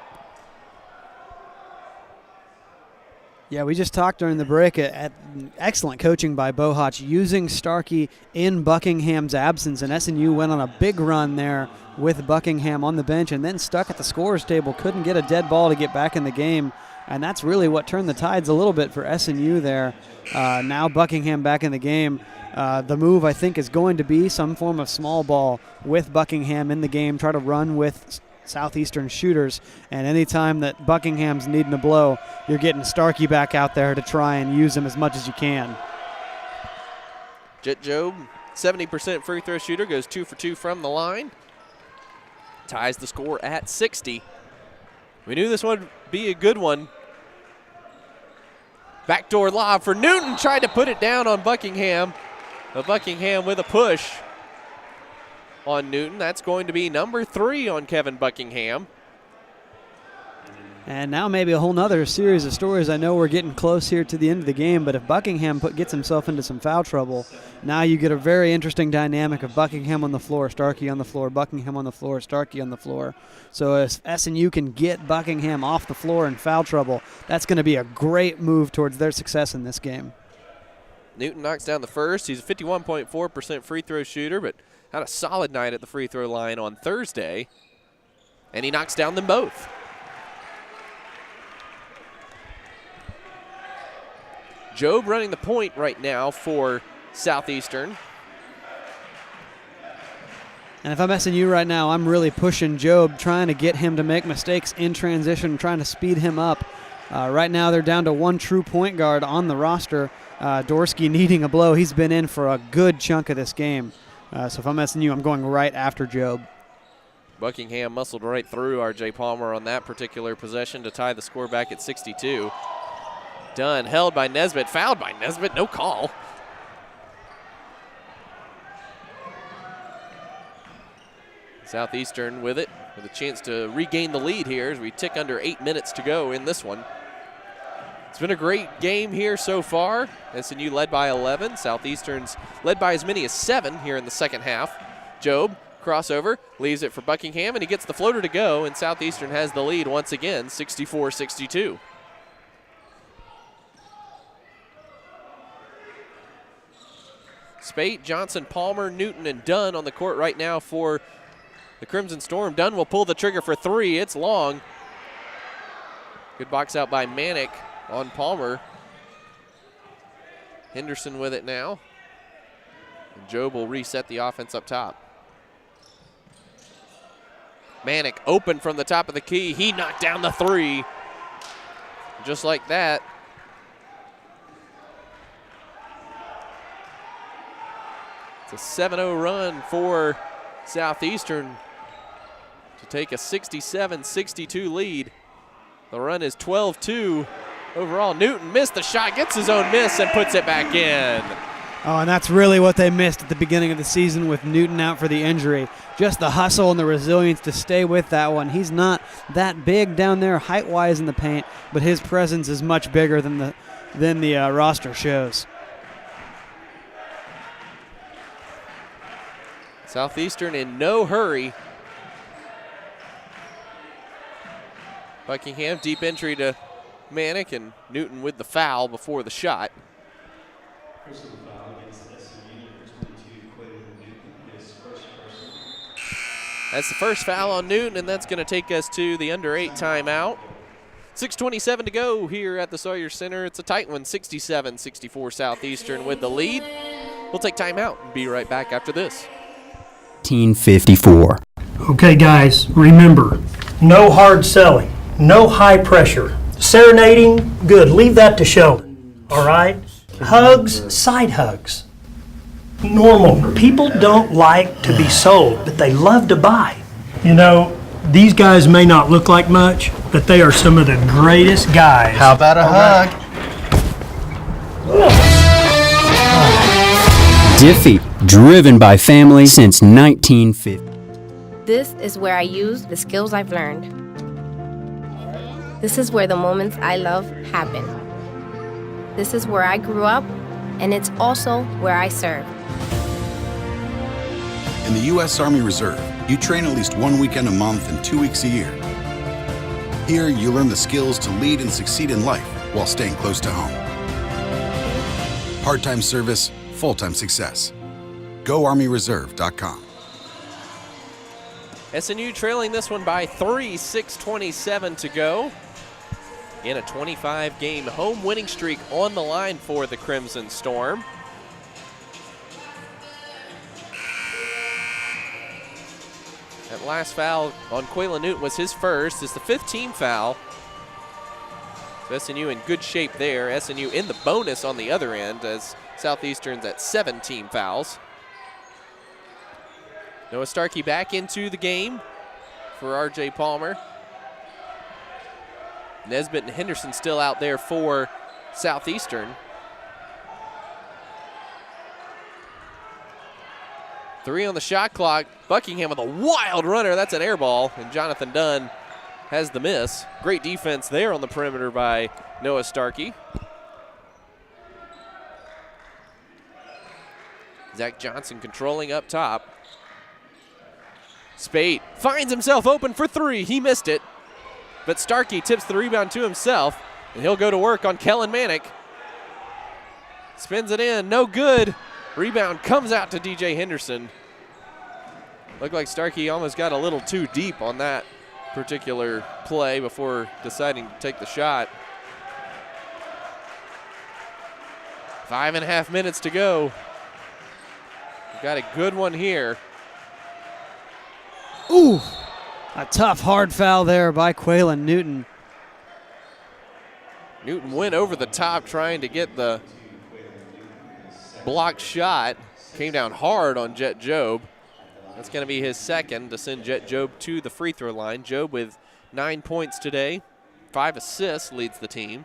Yeah, we just talked during the break at excellent coaching by Bohach, using Starkey in Buckingham's absence, and SNU went on a big run there with Buckingham on the bench and then stuck at the scorer's table, couldn't get a dead ball to get back in the game. And that's really what turned the tides a little bit for SNU there. Now Buckingham back in the game. The move, I think, is going to be some form of small ball with Buckingham in the game, try to run with Southeastern shooters. And anytime that Buckingham's needing a blow, you're getting Starkey back out there to try and use him as much as you can. Jet Jobe, 70% free throw shooter, goes 2 for 2 from the line. Ties the score at 60. We knew this would be a good one. Backdoor lob for Newton, tried to put it down on Buckingham. But Buckingham with a push on Newton. That's going to be number 3 on Kevin Buckingham. And now maybe a whole nother series of stories. I know we're getting close here to the end of the game, but if Buckingham gets himself into some foul trouble, now you get a very interesting dynamic of Buckingham on the floor, Starkey on the floor, Buckingham on the floor, Starkey on the floor. So if SNU can get Buckingham off the floor in foul trouble, that's going to be a great move towards their success in this game. Newton knocks down the first. He's a 51.4% free throw shooter, but had a solid night at the free throw line on Thursday. And he knocks down them both. Jobe running the point right now for Southeastern. And if I'm SNU right now, I'm really pushing Jobe, trying to get him to make mistakes in transition, trying to speed him up. Right now they're down to one true point guard on the roster. Dorsky needing a blow. He's been in for a good chunk of this game. So if I'm SNU, I'm going right after Jobe. Buckingham muscled right through R.J. Palmer on that particular possession to tie the score back at 62. Dunn held by Nesbitt, fouled by Nesbitt, no call. Southeastern with it, with a chance to regain the lead here as we tick under 8 minutes to go in this one. It's been a great game here so far. SNU led by 11. Southeastern's led by as many as 7 here in the second half. Jobe, crossover, leaves it for Buckingham, and he gets the floater to go, and Southeastern has the lead once again, 64-62. Spate, Johnson, Palmer, Newton, and Dunn on the court right now for the Crimson Storm. Dunn will pull the trigger for 3. It's long. Good box out by Manick on Palmer. Henderson with it now. And Jobe will reset the offense up top. Manick open from the top of the key. He knocked down the 3. Just like that. It's a 7-0 run for Southeastern to take a 67-62 lead. The run is 12-2 overall. Newton missed the shot, gets his own miss, and puts it back in. Oh, and that's really what they missed at the beginning of the season with Newton out for the injury. Just the hustle and the resilience to stay with that one. He's not that big down there height-wise in the paint, but his presence is much bigger than the roster shows. Southeastern in no hurry. Buckingham, deep entry to Manick, and Newton with the foul before the shot. That's the first foul on Newton, and that's going to take us to the under 8 timeout. 6:27 to go here at the Sawyer Center. It's a tight one, 67-64 Southeastern with the lead. We'll take timeout and be right back after this. 1954. Okay, guys, remember, no hard selling, no high pressure. Serenading, good. Leave that to Sheldon, all right? Hugs, side hugs. Normal. People don't like to be sold, but they love to buy. You know, these guys may not look like much, but they are some of the greatest guys. How about a hug? Diffie, driven by family since 1950. This is where I use the skills I've learned. This is where the moments I love happen. This is where I grew up, and it's also where I serve. In the U.S. Army Reserve, you train at least 1 weekend a month and 2 weeks a year. Here, you learn the skills to lead and succeed in life while staying close to home. Part-time service, full-time success. GoArmyReserve.com. SNU trailing this one by 3, 6:27 to go. In a 25-game home winning streak on the line for the Crimson Storm. That last foul on Quaylen Newton was his first. It's the 5th team foul. So SNU in good shape there. SNU in the bonus on the other end as Southeastern's at 7 team fouls. Noah Starkey back into the game for R.J. Palmer. Nesbitt and Henderson still out there for Southeastern. 3 on the shot clock. Buckingham with a wild runner. That's an air ball, and Jonathan Dunn has the miss. Great defense there on the perimeter by Noah Starkey. Zach Johnson controlling up top. Spate finds himself open for 3. He missed it. But Starkey tips the rebound to himself, and he'll go to work on Kellen Manick. Spins it in, no good. Rebound comes out to DJ Henderson. Looked like Starkey almost got a little too deep on that particular play before deciding to take the shot. 5.5 minutes to go. We've got a good one here. Ooh, a tough, hard foul there by Quaylen Newton. Newton went over the top trying to get the blocked shot. Came down hard on Jet Jobe. That's going to be his second to send Jet Job to the free throw line. Job with 9 points today, 5 assists, leads the team.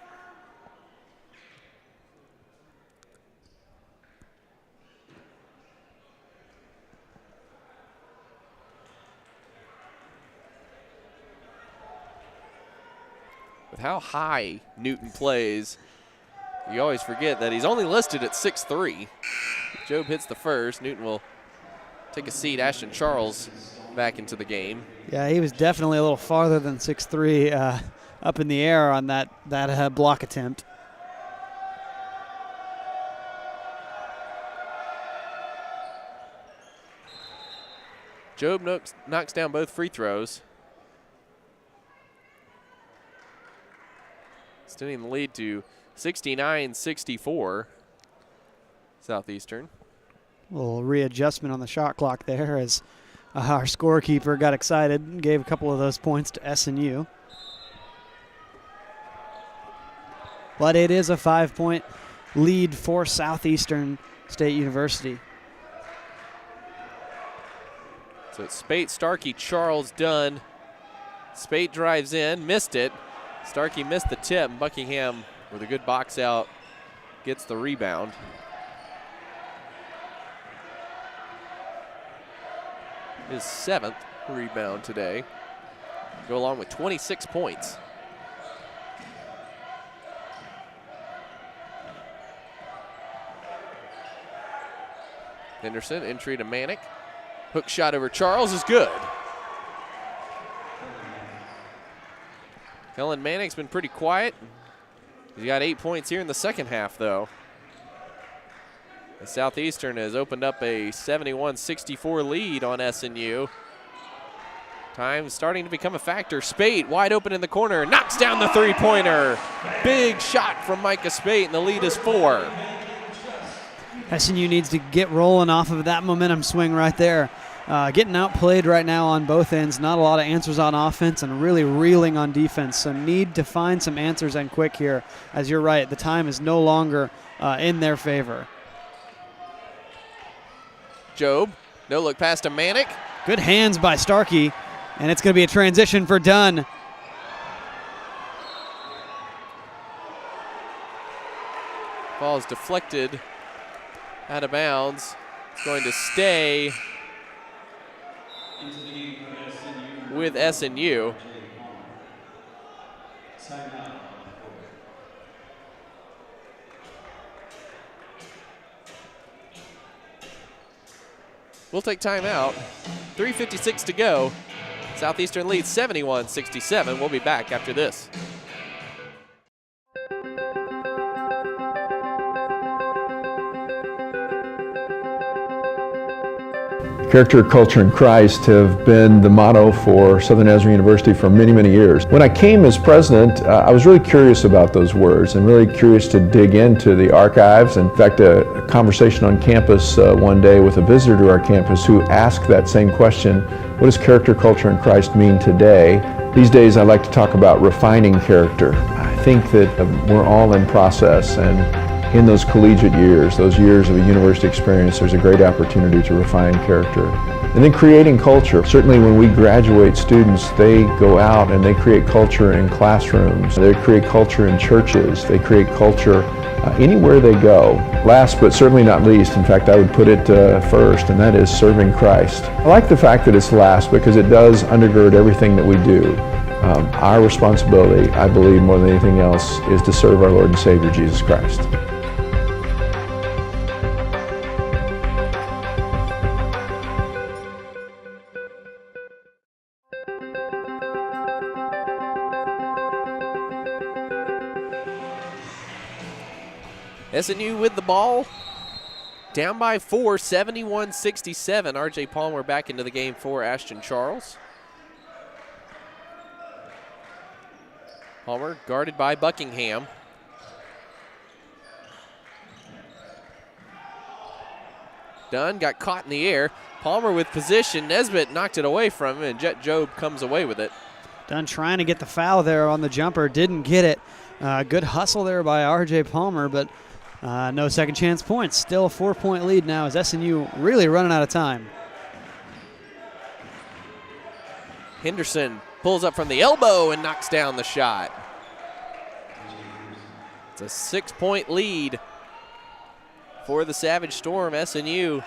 With how high Newton plays, you always forget that he's only listed at 6'3". Job hits the first. Newton will take a seat. Ashton Charles back into the game. Yeah, he was definitely a little farther than 6'3", up in the air on that block attempt. Job knocks down both free throws. Extending the lead to 69-64, Southeastern. A little readjustment on the shot clock there as our scorekeeper got excited and gave a couple of those points to SNU. But it is a 5-point lead for Southeastern State University. So it's Spate, Starkey, Charles, Dunn. Spate drives in, missed it. Starkey missed the tip, and Buckingham, with a good box out, gets the rebound. His 7th rebound today. Go along with 26 points. Henderson, entry to Manick. Hook shot over Charles is good. Kellen Manick's been pretty quiet. He's got 8 points here in the second half, though. The Southeastern has opened up a 71-64 lead on SNU. Time starting to become a factor. Spate wide open in the corner, knocks down the three-pointer. Big shot from Micah Spate, and the lead is 4. SNU needs to get rolling off of that momentum swing right there. Getting outplayed right now on both ends. Not a lot of answers on offense and really reeling on defense. So need to find some answers and quick here. As you're right, the time is no longer in their favor. Job, no look pass to Manick. Good hands by Starkey, and it's going to be a transition for Dunn. Ball is deflected out of bounds. It's going to stay with SNU. We'll take timeout. 3:56 to go. Southeastern leads 71-67. We'll be back after this. Character, culture, and Christ have been the motto for Southern Nazarene University for many, many years. When I came as president, I was really curious about those words and really curious to dig into the archives. In fact, a conversation on campus one day with a visitor to our campus who asked that same question, what does character, culture, and Christ mean today? These days I like to talk about refining character. I think that we're all in process, and in those collegiate years, those years of a university experience, there's a great opportunity to refine character. And then creating culture. Certainly when we graduate students, they go out and they create culture in classrooms. They create culture in churches. They create culture anywhere they go. Last but certainly not least, in fact I would put it first, and that is serving Christ. I like the fact that it's last because it does undergird everything that we do. Our responsibility, I believe more than anything else, is to serve our Lord and Savior Jesus Christ. SNU with the ball, down by 4, 71-67. RJ Palmer back into the game for Ashton Charles. Palmer guarded by Buckingham. Dunn got caught in the air. Palmer with position. Nesbitt knocked it away from him, and Jet Job comes away with it. Dunn trying to get the foul there on the jumper, didn't get it. Good hustle there by RJ Palmer, but no second chance points. Still a 4-point lead now as SNU really running out of time. Henderson pulls up from the elbow and knocks down the shot. It's a 6-point lead for the Savage Storm. SNU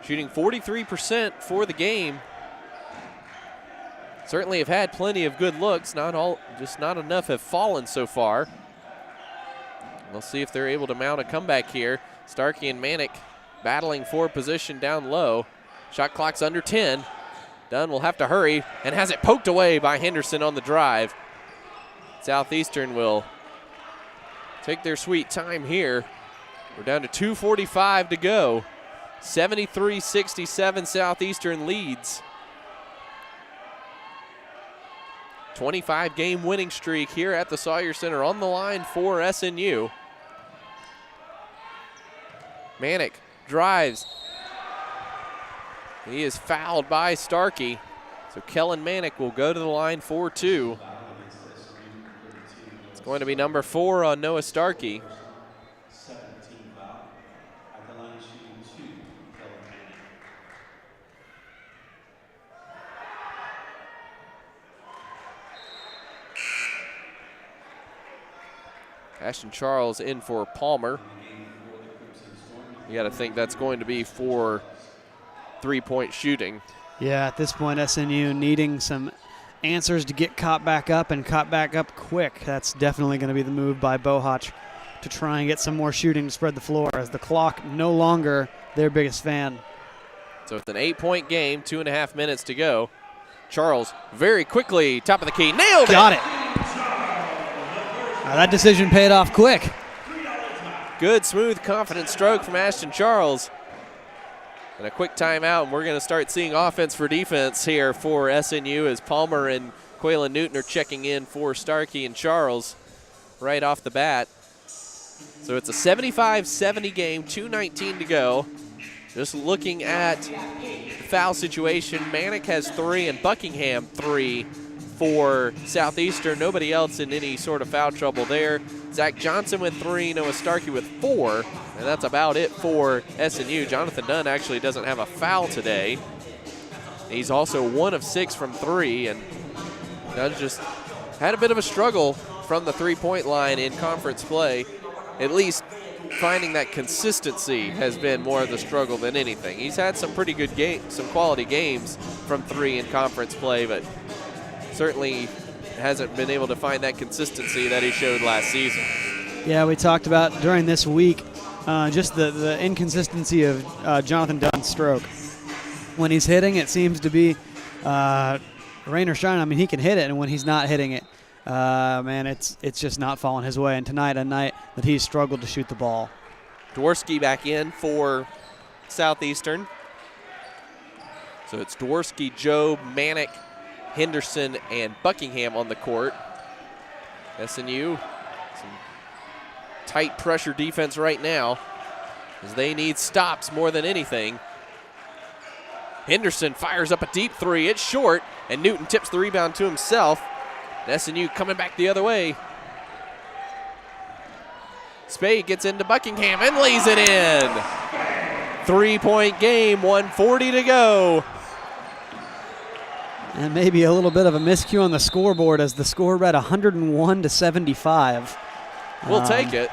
shooting 43% for the game. Certainly have had plenty of good looks. Just not enough have fallen so far. We'll see if they're able to mount a comeback here. Starkey and Manick battling for position down low. Shot clock's under 10. Dunn will have to hurry and has it poked away by Henderson on the drive. Southeastern will take their sweet time here. We're down to 2:45 to go. 73-67 Southeastern leads. 25-game winning streak here at the Sawyer Center on the line for SNU. Manick drives. He is fouled by Starkey. So Kellen Manick will go to the line for 2. It's going to be number 4 on Noah Starkey. Ashton Charles in for Palmer. You got to think that's going to be for 3-point shooting. Yeah, at this point, SNU needing some answers to get caught back up and caught back up quick. That's definitely going to be the move by Bohach to try and get some more shooting to spread the floor, as the clock no longer their biggest fan. So it's an 8-point game, 2.5 minutes to go. Charles very quickly, top of the key, nailed it. Got it. That decision paid off quick. Good, smooth, confident stroke from Ashton Charles. And a quick timeout, and we're going to start seeing offense for defense here for SNU as Palmer and Quaylen Newton are checking in for Starkey and Charles right off the bat. So it's a 75-70 game, 2:19 to go. Just looking at the foul situation, Manick has 3 and Buckingham 3 for Southeastern. Nobody else in any sort of foul trouble there. Zach Johnson with 3, Noah Starkey with 4, and that's about it for SNU. Jonathan Dunn actually doesn't have a foul today. He's also 1 of 6 from 3, and Dunn just had a bit of a struggle from the 3-point line in conference play. At least finding that consistency has been more of the struggle than anything. He's had some pretty good games, some quality games from 3 in conference play, but certainly hasn't been able to find that consistency that he showed last season. Yeah, we talked about during this week just the inconsistency of Jonathan Dunn's stroke. When he's hitting, it seems to be rain or shine. I mean, he can hit it, and when he's not hitting it, man, it's just not falling his way. And tonight, a night that he's struggled to shoot the ball. Dworsky back in for Southeastern. So it's Dworsky, Jobe, Manick, Henderson, and Buckingham on the court. SNU, some tight pressure defense right now as they need stops more than anything. Henderson fires up a deep 3. It's short, and Newton tips the rebound to himself. SNU coming back the other way. Spade gets into Buckingham and lays it in. 3-point game, 1:40 to go. And maybe a little bit of a miscue on the scoreboard as the score read 101-75. We'll take it.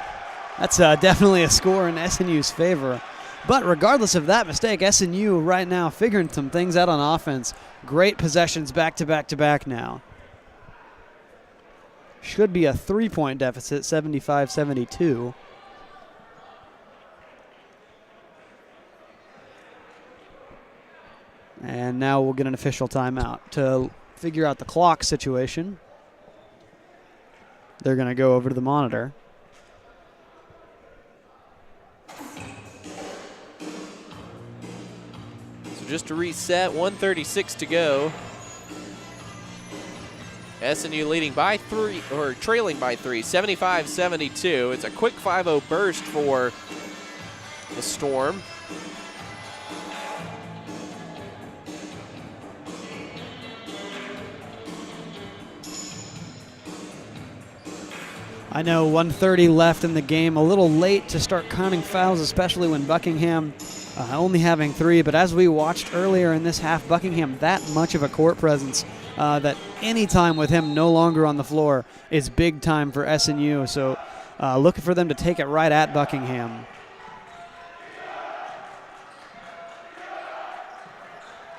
That's definitely a score in SNU's favor. But regardless of that mistake, SNU right now figuring some things out on offense. Great possessions back-to-back-to-back now. Should be a 3-point deficit, 75-72. And now we'll get an official timeout to figure out the clock situation. They're going to go over to the monitor. So just to reset, 1:36 to go. SNU leading by 3, or trailing by 3, 75-72. It's a quick 5-0 burst for the Storm. I know 1:30 left in the game, a little late to start counting fouls, especially when Buckingham only having 3. But as we watched earlier in this half, Buckingham that much of a court presence that any time with him no longer on the floor is big time for SNU. So looking for them to take it right at Buckingham.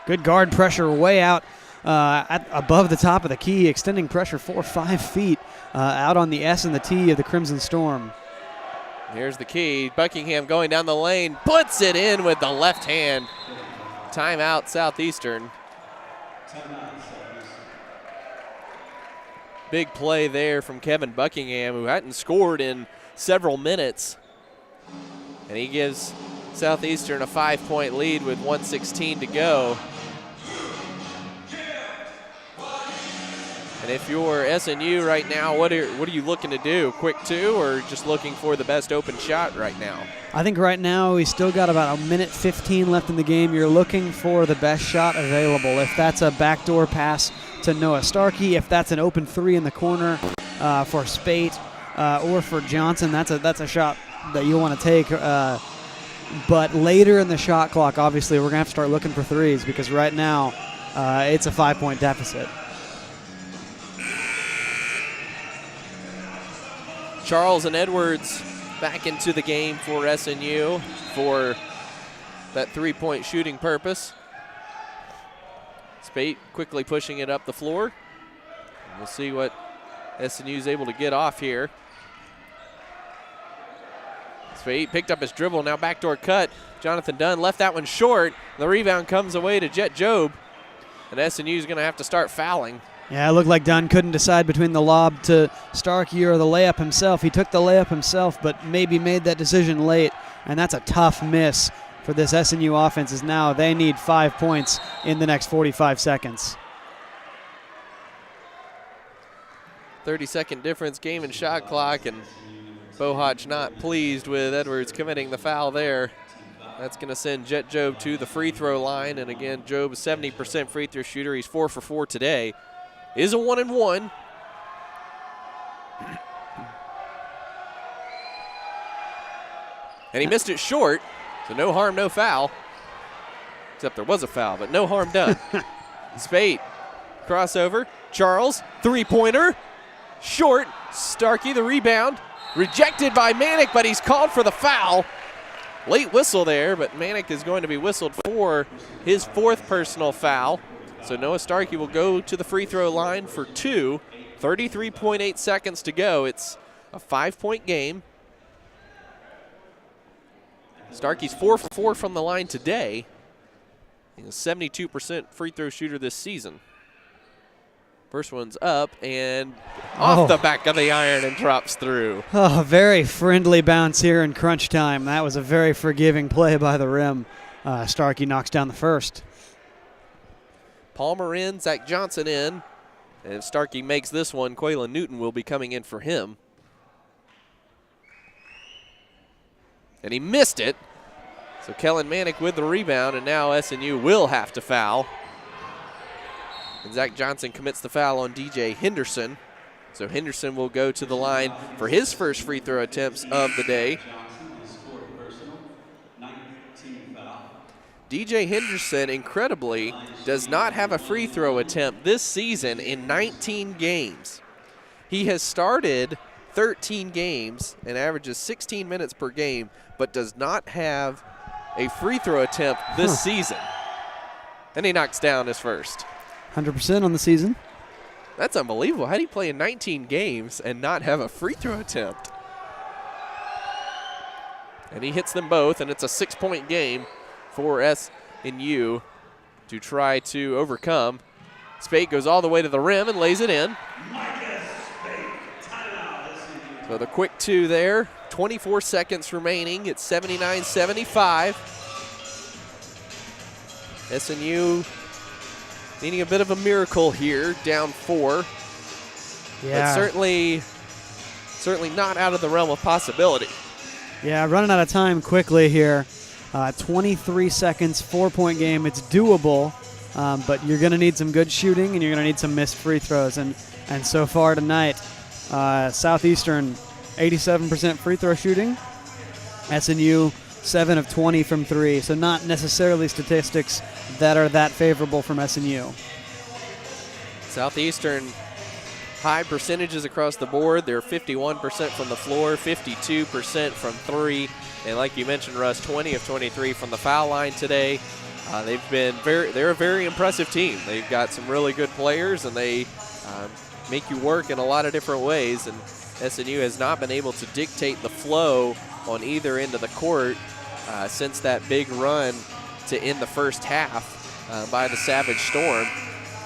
Good guard pressure way out above the top of the key, extending pressure 4 or 5 feet out on the S and the T of the Crimson Storm. Here's the key. Buckingham going down the lane, puts it in with the left hand. Timeout, Southeastern. Big play there from Kevin Buckingham, who hadn't scored in several minutes. And he gives Southeastern a 5-point lead with 1:16 to go. And if you're SNU right now, what are you looking to do? Quick 2 or just looking for the best open shot right now? I think right now we still got about 1:15 left in the game. You're looking for the best shot available. If that's a backdoor pass to Noah Starkey, if that's an open 3 in the corner for Spate or for Johnson, that's a shot that you want to take. But later in the shot clock, obviously, we're going to have to start looking for 3s because right now it's a 5-point deficit. Charles and Edwards back into the game for SNU for that 3-point shooting purpose. Spate quickly pushing it up the floor. We'll see what SNU is able to get off here. Spate picked up his dribble, now backdoor cut. Jonathan Dunn left that one short. The rebound comes away to Jet Jobe, and SNU is going to have to start fouling. Yeah, it looked like Dunn couldn't decide between the lob to Starkey or the layup himself. He took the layup himself, but maybe made that decision late, and that's a tough miss for this SNU offense, as now they need 5 points in the next 45 seconds. 30-second difference, game and shot clock, and Bohach not pleased with Edwards committing the foul there. That's going to send Jet Jobe to the free throw line, and again, Jobe, 70% free throw shooter. He's 4 for 4 today. Is a 1-and-1. And he missed it short, so no harm, no foul. Except there was a foul, but no harm done. Spate, crossover. Charles, three-pointer. Short. Starkey, the rebound. Rejected by Manick, but he's called for the foul. Late whistle there, but Manick is going to be whistled for his 4th personal foul. So Noah Starkey will go to the free throw line for 2. 33.8 seconds to go. It's a 5-point game. Starkey's 4 for 4 from the line today. He's a 72% free throw shooter this season. First one's up and off the back of the iron and drops through. Oh, very friendly bounce here in crunch time. That was a very forgiving play by the rim. Starkey knocks down the first. Palmer in, Zach Johnson in. And if Starkey makes this one, Quaylen Newton will be coming in for him. And he missed it. So Kellen Manick with the rebound, and now SNU will have to foul. And Zach Johnson commits the foul on DJ Henderson. So Henderson will go to the line for his first free throw attempts of the day. DJ Henderson, incredibly, does not have a free throw attempt this season in 19 games. He has started 13 games and averages 16 minutes per game, but does not have a free throw attempt this season. And he knocks down his first. 100% on the season. That's unbelievable. How do you play in 19 games and not have a free throw attempt? And he hits them both, and it's a 6-point game for SNU to try to overcome. Spate goes all the way to the rim and lays it in. So the quick 2 there. 24 seconds remaining. It's 79-75. SNU needing a bit of a miracle here, down 4. Yeah. But certainly not out of the realm of possibility. Yeah, running out of time quickly here. 23 seconds, 4-point game. It's doable, but you're going to need some good shooting and you're going to need some missed free throws. And so far tonight, Southeastern 87% free throw shooting. SNU 7 of 20 from 3. So not necessarily statistics that are that favorable from SNU. Southeastern high percentages across the board. They're 51% from the floor, 52% from 3, and like you mentioned, Russ, 20 of 23 from the foul line today. They're a very impressive team. They've got some really good players, and they make you work in a lot of different ways, and SNU has not been able to dictate the flow on either end of the court since that big run to end the first half by the Savage Storm.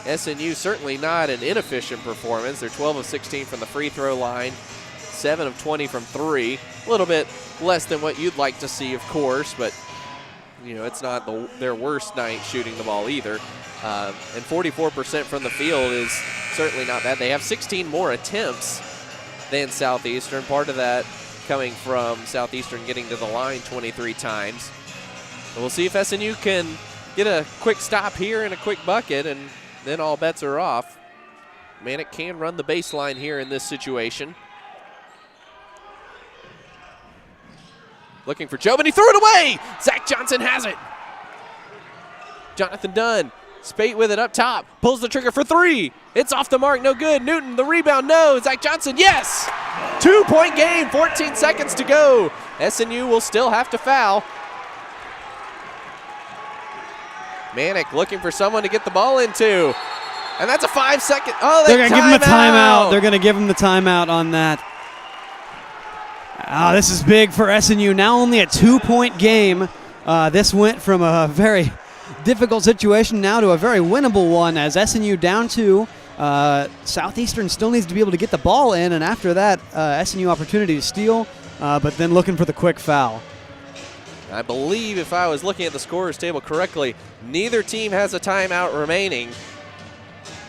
SNU certainly not an inefficient performance. They're 12 of 16 from the free throw line, 7 of 20 from 3. A little bit less than what you'd like to see, of course, but you know, it's not their worst night shooting the ball either. And 44% from the field is certainly not bad. They have 16 more attempts than Southeastern. Part of that coming from Southeastern getting to the line 23 times. But we'll see if SNU can get a quick stop here and a quick bucket, and then all bets are off. Manick can run the baseline here in this situation. Looking for Job, and he threw it away! Zach Johnson has it. Jonathan Dunn, Spate with it up top, pulls the trigger for 3. It's off the mark, no good. Newton, the rebound, no. Zach Johnson, yes! 2-point game, 14 seconds to go. SNU will still have to foul. Manick looking for someone to get the ball into. And that's a 5-second. Oh, they're going to give him a timeout. They're going to give him the timeout on that. This is big for SNU. Now only a 2-point game. This went from a very difficult situation now to a very winnable one as SNU down 2. Southeastern still needs to be able to get the ball in, and after that, SNU opportunity to steal, but then looking for the quick foul. I believe if I was looking at the scorer's table correctly, neither team has a timeout remaining.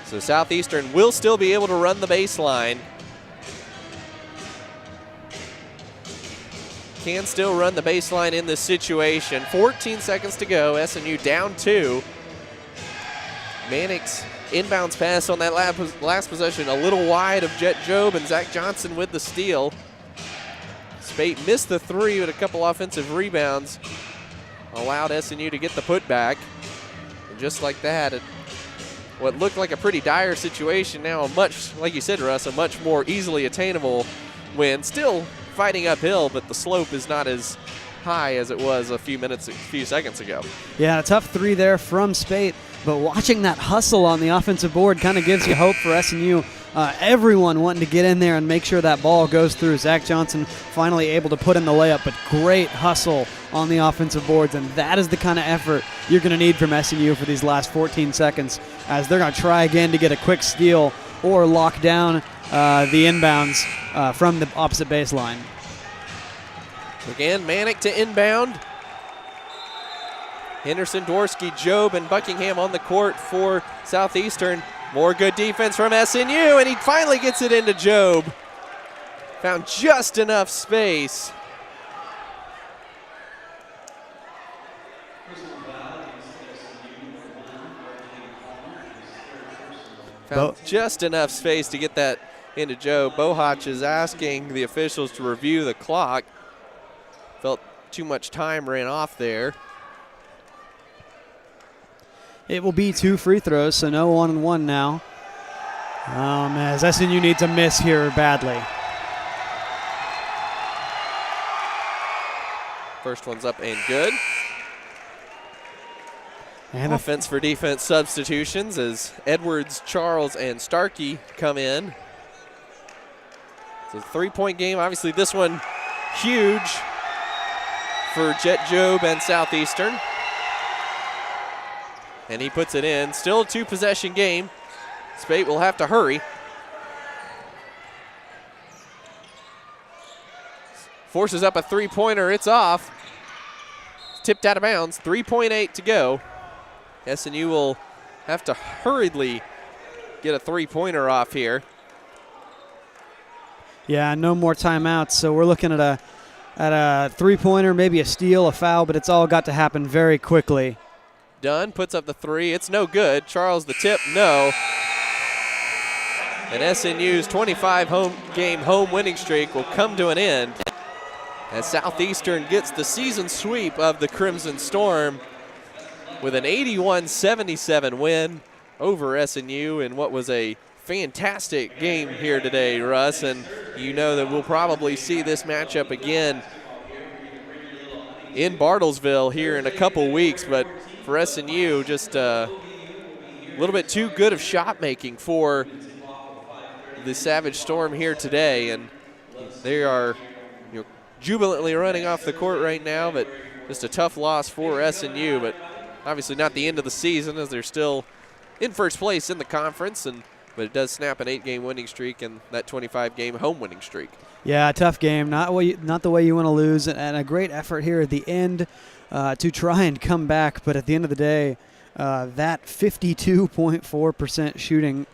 So Southeastern will still be able to run the baseline. Can still run the baseline in this situation. 14 seconds to go. SNU down 2. Manick's inbounds pass on that last possession a little wide of Jet Job, and Zach Johnson with the steal. Spate missed the 3 with a couple offensive rebounds. Allowed SNU to get the putback. And just like that, what looked like a pretty dire situation, now a much, like you said, Russ, a much more easily attainable win. Still fighting uphill, but the slope is not as high as it was a few seconds ago. Yeah, a tough 3 there from Spate, but watching that hustle on the offensive board kind of gives you hope for SNU. Everyone wanting to get in there and make sure that ball goes through. Zach Johnson finally able to put in the layup, but great hustle on the offensive boards, and that is the kind of effort you're going to need from SNU for these last 14 seconds as they're going to try again to get a quick steal or lock down the inbounds from the opposite baseline. Again, Manick to inbound. Henderson, Dworsky, Job, and Buckingham on the court for Southeastern. More good defense from SNU, and he finally gets it into Job. Found just enough space. Found just enough space to get that into Job. Bohach is asking the officials to review the clock. Felt too much time ran off there. It will be 2 free throws, so no 1-and-1 now. As SNU needs a miss here badly. First one's up and good. And offense for defense substitutions as Edwards, Charles, and Starkey come in. It's a 3-point game. Obviously, this one huge for Jet Job and Southeastern. And he puts it in. Still a 2-possession game. Spate will have to hurry. Forces up a 3-pointer. It's off. Tipped out of bounds. 3.8 to go. SNU will have to hurriedly get a 3-pointer off here. Yeah, no more timeouts. So we're looking at a 3-pointer, maybe a steal, a foul, but it's all got to happen very quickly. Dunn puts up the 3. It's no good. Charles the tip, no. And SNU's 25 home winning streak will come to an end as Southeastern gets the season sweep of the Crimson Storm with an 81-77 win over SNU in what was a fantastic game here today, Russ, and you know that we'll probably see this matchup again in Bartlesville here in a couple weeks, but for SNU, just a little bit too good of shot making for the Savage Storm here today, and they are jubilantly running off the court right now, but just a tough loss for SNU, but obviously not the end of the season as they're still in first place in the conference, but it does snap an 8-game winning streak and that 25-game home winning streak. Yeah, tough game, not the way you want to lose, and a great effort here at the end to try and come back, but at the end of the day, that 52.4% shooting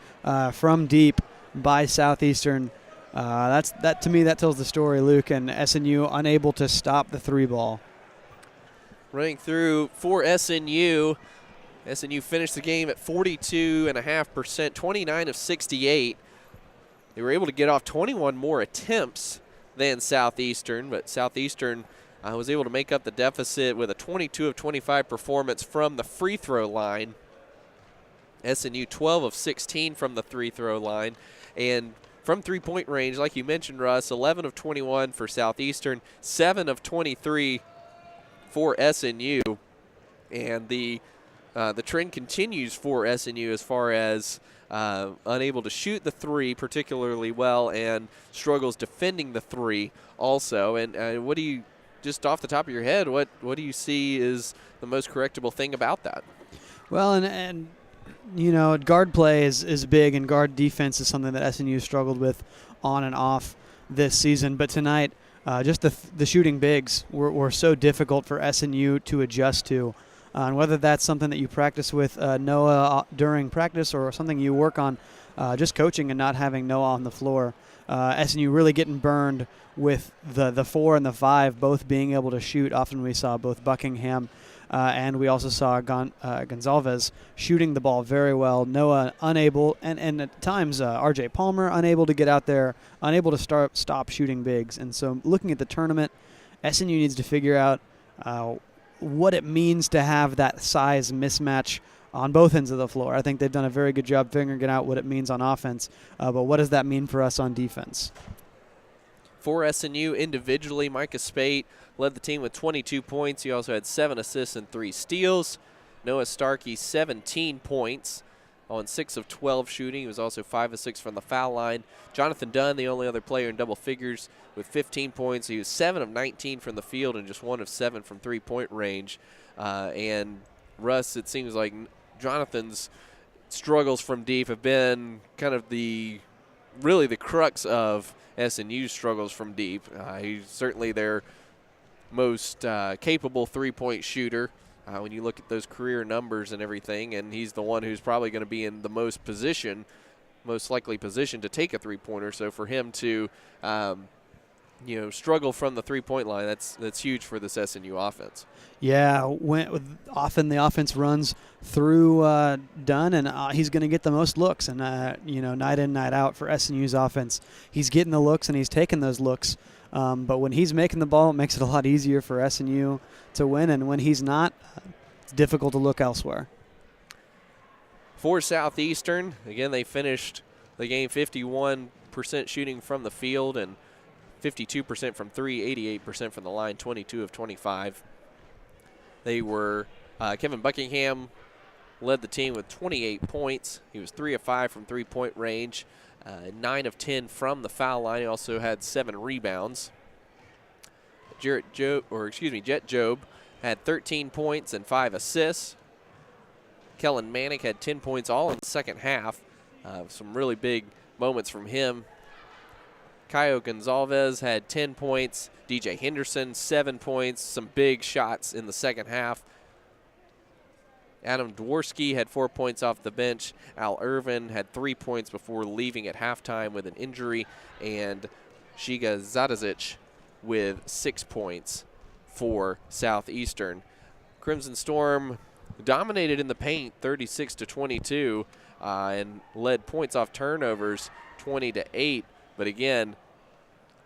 from deep by Southeastern, that to me, that tells the story, Luke, and SNU unable to stop the three ball. Running through for SNU finished the game at 42.5%, 29 of 68. They were able to get off 21 more attempts than Southeastern, but Southeastern was able to make up the deficit with a 22 of 25 performance from the free throw line. SNU 12 of 16 from the free throw line. And from three-point range, like you mentioned, Russ, 11 of 21 for Southeastern, 7 of 23 for SNU. And the trend continues for SNU as far as unable to shoot the three particularly well and struggles defending the three also. And what do you, just off the top of your head, what do you see is the most correctable thing about that? Well, and you know, guard play is big, and guard defense is something that SNU struggled with on and off this season. But tonight, just the shooting bigs were so difficult for SNU to adjust to. And whether that's something that you practice with Noah during practice or something you work on just coaching and not having Noah on the floor, SNU really getting burned with the 4 and the 5 both being able to shoot. Often we saw both Buckingham and we also saw Gonzalez shooting the ball very well. Noah unable, and at times R.J. Palmer unable to get out there, unable to stop shooting bigs. And so looking at the tournament, SNU needs to figure out what it means to have that size mismatch on both ends of the floor. I think they've done a very good job figuring out what it means on offense, but what does that mean for us on defense? For SNU individually, Micah Spate led the team with 22 points. He also had 7 assists and 3 steals. Noah Starkey, 17 points on 6 of 12 shooting. He was also 5 of 6 from the foul line. Jonathan Dunn, the only other player in double figures, with 15 points. He was 7 of 19 from the field and just 1 of 7 from three-point range. And Russ, it seems like Jonathan's struggles from deep have been kind of really the crux of SNU's struggles from deep. He's certainly their most capable three-point shooter when you look at those career numbers and everything, and he's the one who's probably going to be in the most likely position to take a three-pointer. So for him to struggle from the three-point line, that's huge for this SNU offense. Yeah, often the offense runs through Dunn, and he's going to get the most looks. And night in, night out for SNU's offense, he's getting the looks and he's taking those looks. But when he's making the ball, it makes it a lot easier for SNU to win. And when he's not, it's difficult to look elsewhere. For Southeastern, again, they finished the game 51% shooting from the field and 52% from 3, 88% from the line, 22 of 25. They were Kevin Buckingham led the team with 28 points. He was 3 of 5 from three-point range, 9 of 10 from the foul line. He also had 7 rebounds. Jet Job had 13 points and 5 assists. Kellen Manick had 10 points all in the second half. Some really big moments from him. Caio Gonzalez had 10 points. DJ Henderson, 7 points. Some big shots in the second half. Adam Dworsky had 4 points off the bench. Al Irvin had 3 points before leaving at halftime with an injury. And Shiga Zadazic with 6 points for Southeastern. Crimson Storm dominated in the paint 36-22 and led points off turnovers 20-8. But again,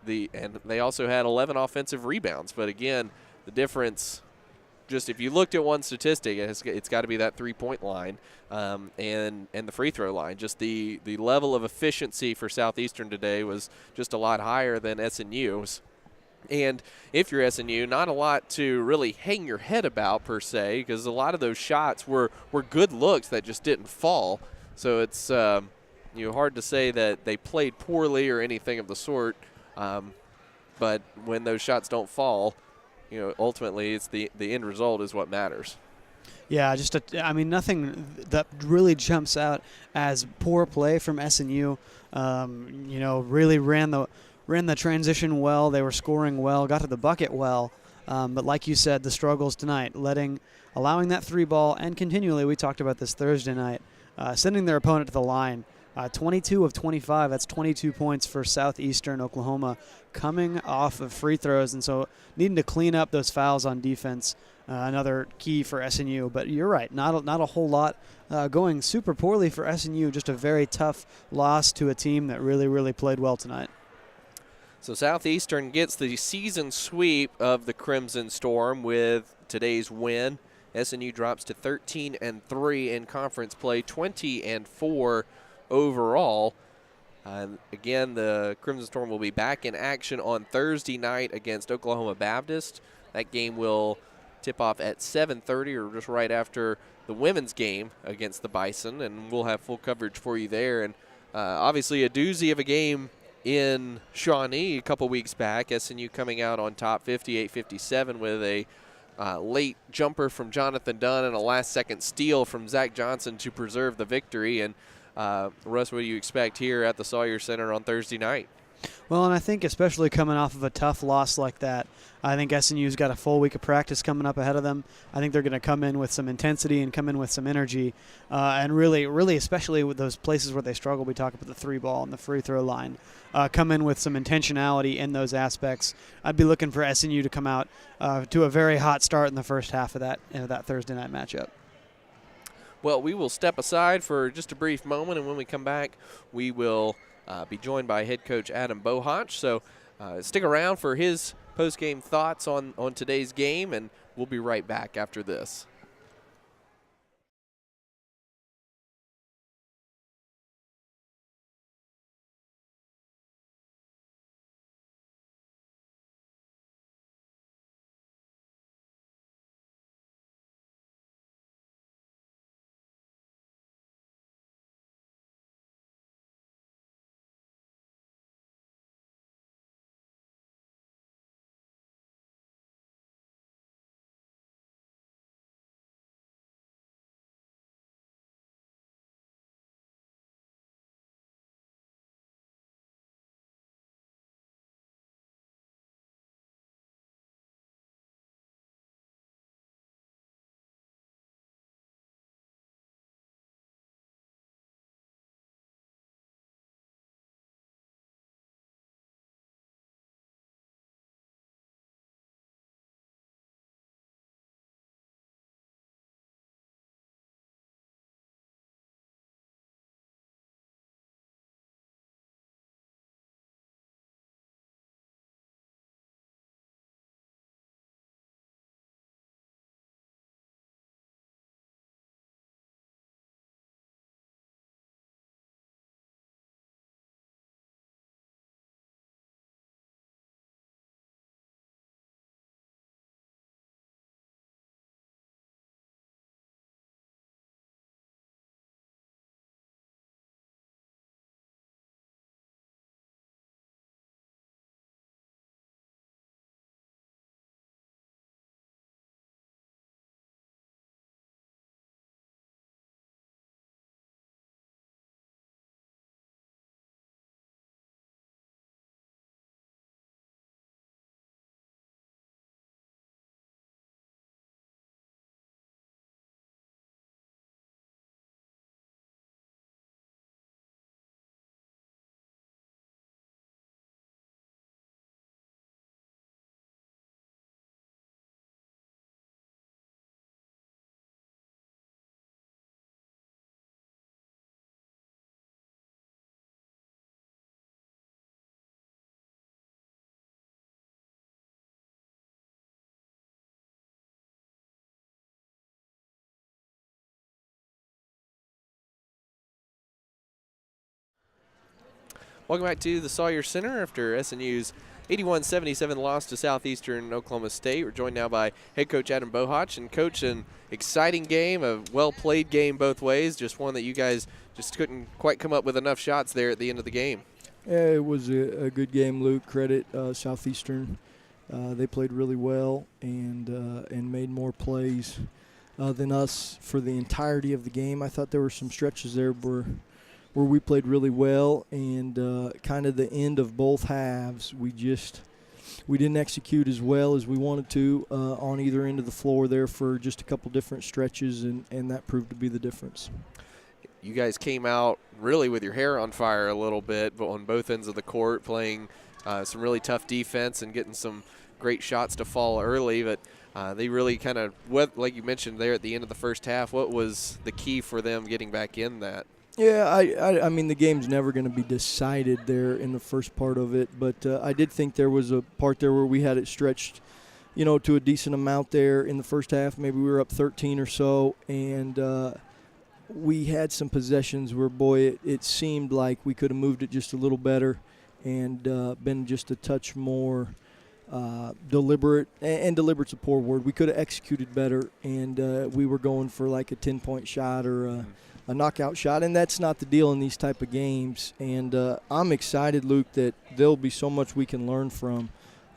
and they also had 11 offensive rebounds. But again, the difference, just if you looked at one statistic, it's got to be that three-point line and the free throw line. Just the level of efficiency for Southeastern today was just a lot higher than SNU's. And if you're SNU, not a lot to really hang your head about per se, because a lot of those shots were good looks that just didn't fall. So it's hard to say that they played poorly or anything of the sort. But when those shots don't fall, ultimately it's the end result is what matters. Yeah, nothing that really jumps out as poor play from SNU. Really ran the transition well. They were scoring well, got to the bucket well. But like you said, the struggles tonight, allowing that three ball, and continually, we talked about this Thursday night, sending their opponent to the line. 22 of 25, that's 22 points for Southeastern Oklahoma coming off of free throws. And so needing to clean up those fouls on defense, another key for SNU. But you're right, not a whole lot going super poorly for SNU, just a very tough loss to a team that really, really played well tonight. So Southeastern gets the season sweep of the Crimson Storm with today's win. SNU drops to 13-3 in conference play, 20-4 overall. Again, the Crimson Storm will be back in action on Thursday night against Oklahoma Baptist. That game will tip off at 7:30 or just right after the women's game against the Bison, and we'll have full coverage for you there. And obviously a doozy of a game in Shawnee a couple weeks back. SNU coming out on top 58-57 with a late jumper from Jonathan Dunn and a last-second steal from Zach Johnson to preserve the victory. And Russ, what do you expect here at the Sawyer Center on Thursday night? Well, and I think especially coming off of a tough loss like that, I think SNU's got a full week of practice coming up ahead of them. I think they're going to come in with some intensity and come in with some energy, and really, especially with those places where they struggle, we talk about the three ball and the free throw line, come in with some intentionality in those aspects. I'd be looking for SNU to come out to a very hot start in the first half of that Thursday night matchup. Well, we will step aside for just a brief moment, and when we come back, we will be joined by head coach Adam Bohach. So stick around for his post-game thoughts on today's game, and we'll be right back after this. Welcome back to the Sawyer Center after SNU's 81-77 loss to Southeastern Oklahoma State. We're joined now by head coach Adam Bohach. And, Coach, an exciting game, a well-played game both ways, just one that you guys just couldn't quite come up with enough shots there at the end of the game. Yeah, it was a good game, Luke. Credit Southeastern. They played really well and made more plays than us for the entirety of the game. I thought there were some stretches there where we played really well, and kind of the end of both halves, we didn't execute as well as we wanted to on either end of the floor there for just a couple different stretches, and that proved to be the difference. You guys came out really with your hair on fire a little bit, but on both ends of the court, playing some really tough defense and getting some great shots to fall early. But they really kind of, like you mentioned there at the end of the first half, what was the key for them getting back in that? Yeah, I mean, the game's never going to be decided there in the first part of it, but I did think there was a part there where we had it stretched, to a decent amount there in the first half. Maybe we were up 13 or so, and we had some possessions where, boy, it seemed like we could have moved it just a little better and been just a touch more deliberate. And deliberate's a poor word. We could have executed better, and we were going for like a 10-point shot or a knockout shot, and that's not the deal in these type of games. And I'm excited, Luke, that there'll be so much we can learn from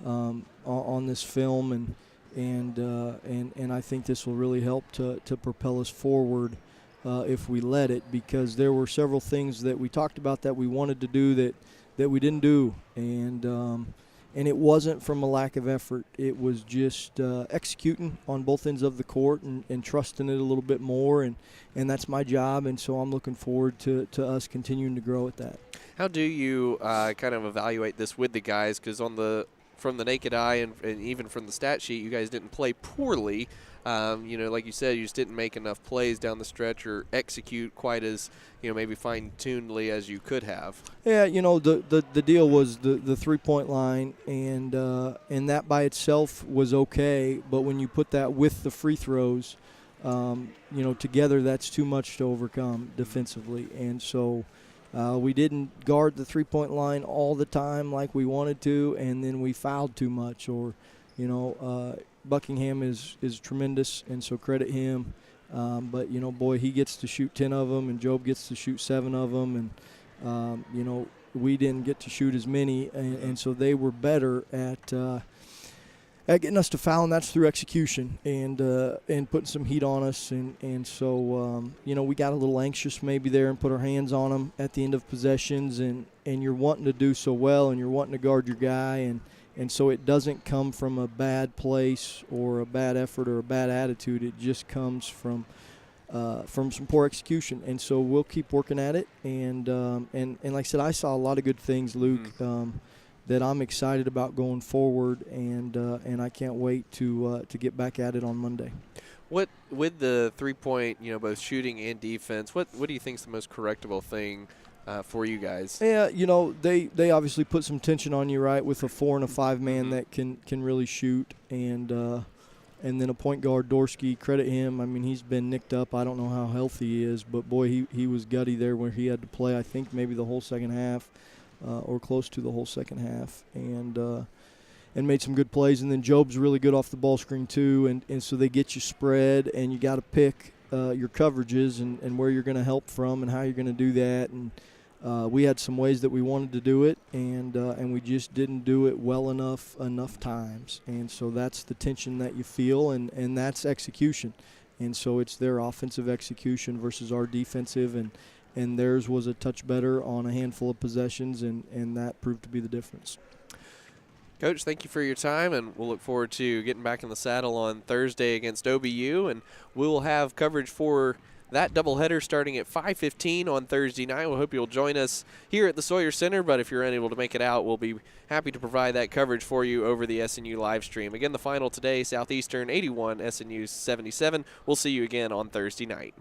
on this film, and I think this will really help to propel us forward if we let it, because there were several things that we talked about that we wanted to do that we didn't do, and it wasn't from a lack of effort. It was just executing on both ends of the court and trusting it a little bit more, and that's my job, and so I'm looking forward to us continuing to grow at that. How do you kind of evaluate this with the guys? Because from the naked eye and even from the stat sheet, you guys didn't play poorly. Like you said, you just didn't make enough plays down the stretch or execute quite as, maybe fine-tunedly as you could have. Yeah, the deal was the three-point line, and that by itself was okay. But when you put that with the free throws, together, that's too much to overcome defensively. And so we didn't guard the three-point line all the time like we wanted to, and then we fouled too much, or, Buckingham is tremendous, and so credit him. But, boy, he gets to shoot 10 of them, and Job gets to shoot 7 of them. And, we didn't get to shoot as many, and so they were better at getting us to foul, and that's through execution and putting some heat on us. And so, we got a little anxious maybe there and put our hands on them at the end of possessions, and you're wanting to do so well, and you're wanting to guard your guy, and so it doesn't come from a bad place or a bad effort or a bad attitude. It just comes from some poor execution. And so we'll keep working at it. And like I said, I saw a lot of good things, Luke, that I'm excited about going forward, and I can't wait to get back at it on Monday. What with the 3-point, both shooting and defense, what do you think is the most correctable thing for you guys? Yeah, they obviously put some tension on you, right, with a 4 and a 5 man that can really shoot, and then a point guard, Dorsky, credit him. I mean, he's been nicked up. I don't know how healthy he is, but boy, he was gutty there where he had to play, I think, maybe the whole second half, or close to the whole second half, and made some good plays. And then Job's really good off the ball screen too, and so they get you spread, and you got to pick your coverages and where you're going to help from and how you're going to do that. And we had some ways that we wanted to do it, and we just didn't do it well enough times. And so that's the tension that you feel, and that's execution. And so it's their offensive execution versus our defensive, and theirs was a touch better on a handful of possessions, and that proved to be the difference. Coach, thank you for your time, and we'll look forward to getting back in the saddle on Thursday against OBU, and we'll have coverage for that doubleheader starting at 5:15 on Thursday night. We hope you'll join us here at the Sawyer Center, but if you're unable to make it out, we'll be happy to provide that coverage for you over the SNU live stream. Again, the final today, Southeastern 81, SNU 77. We'll see you again on Thursday night.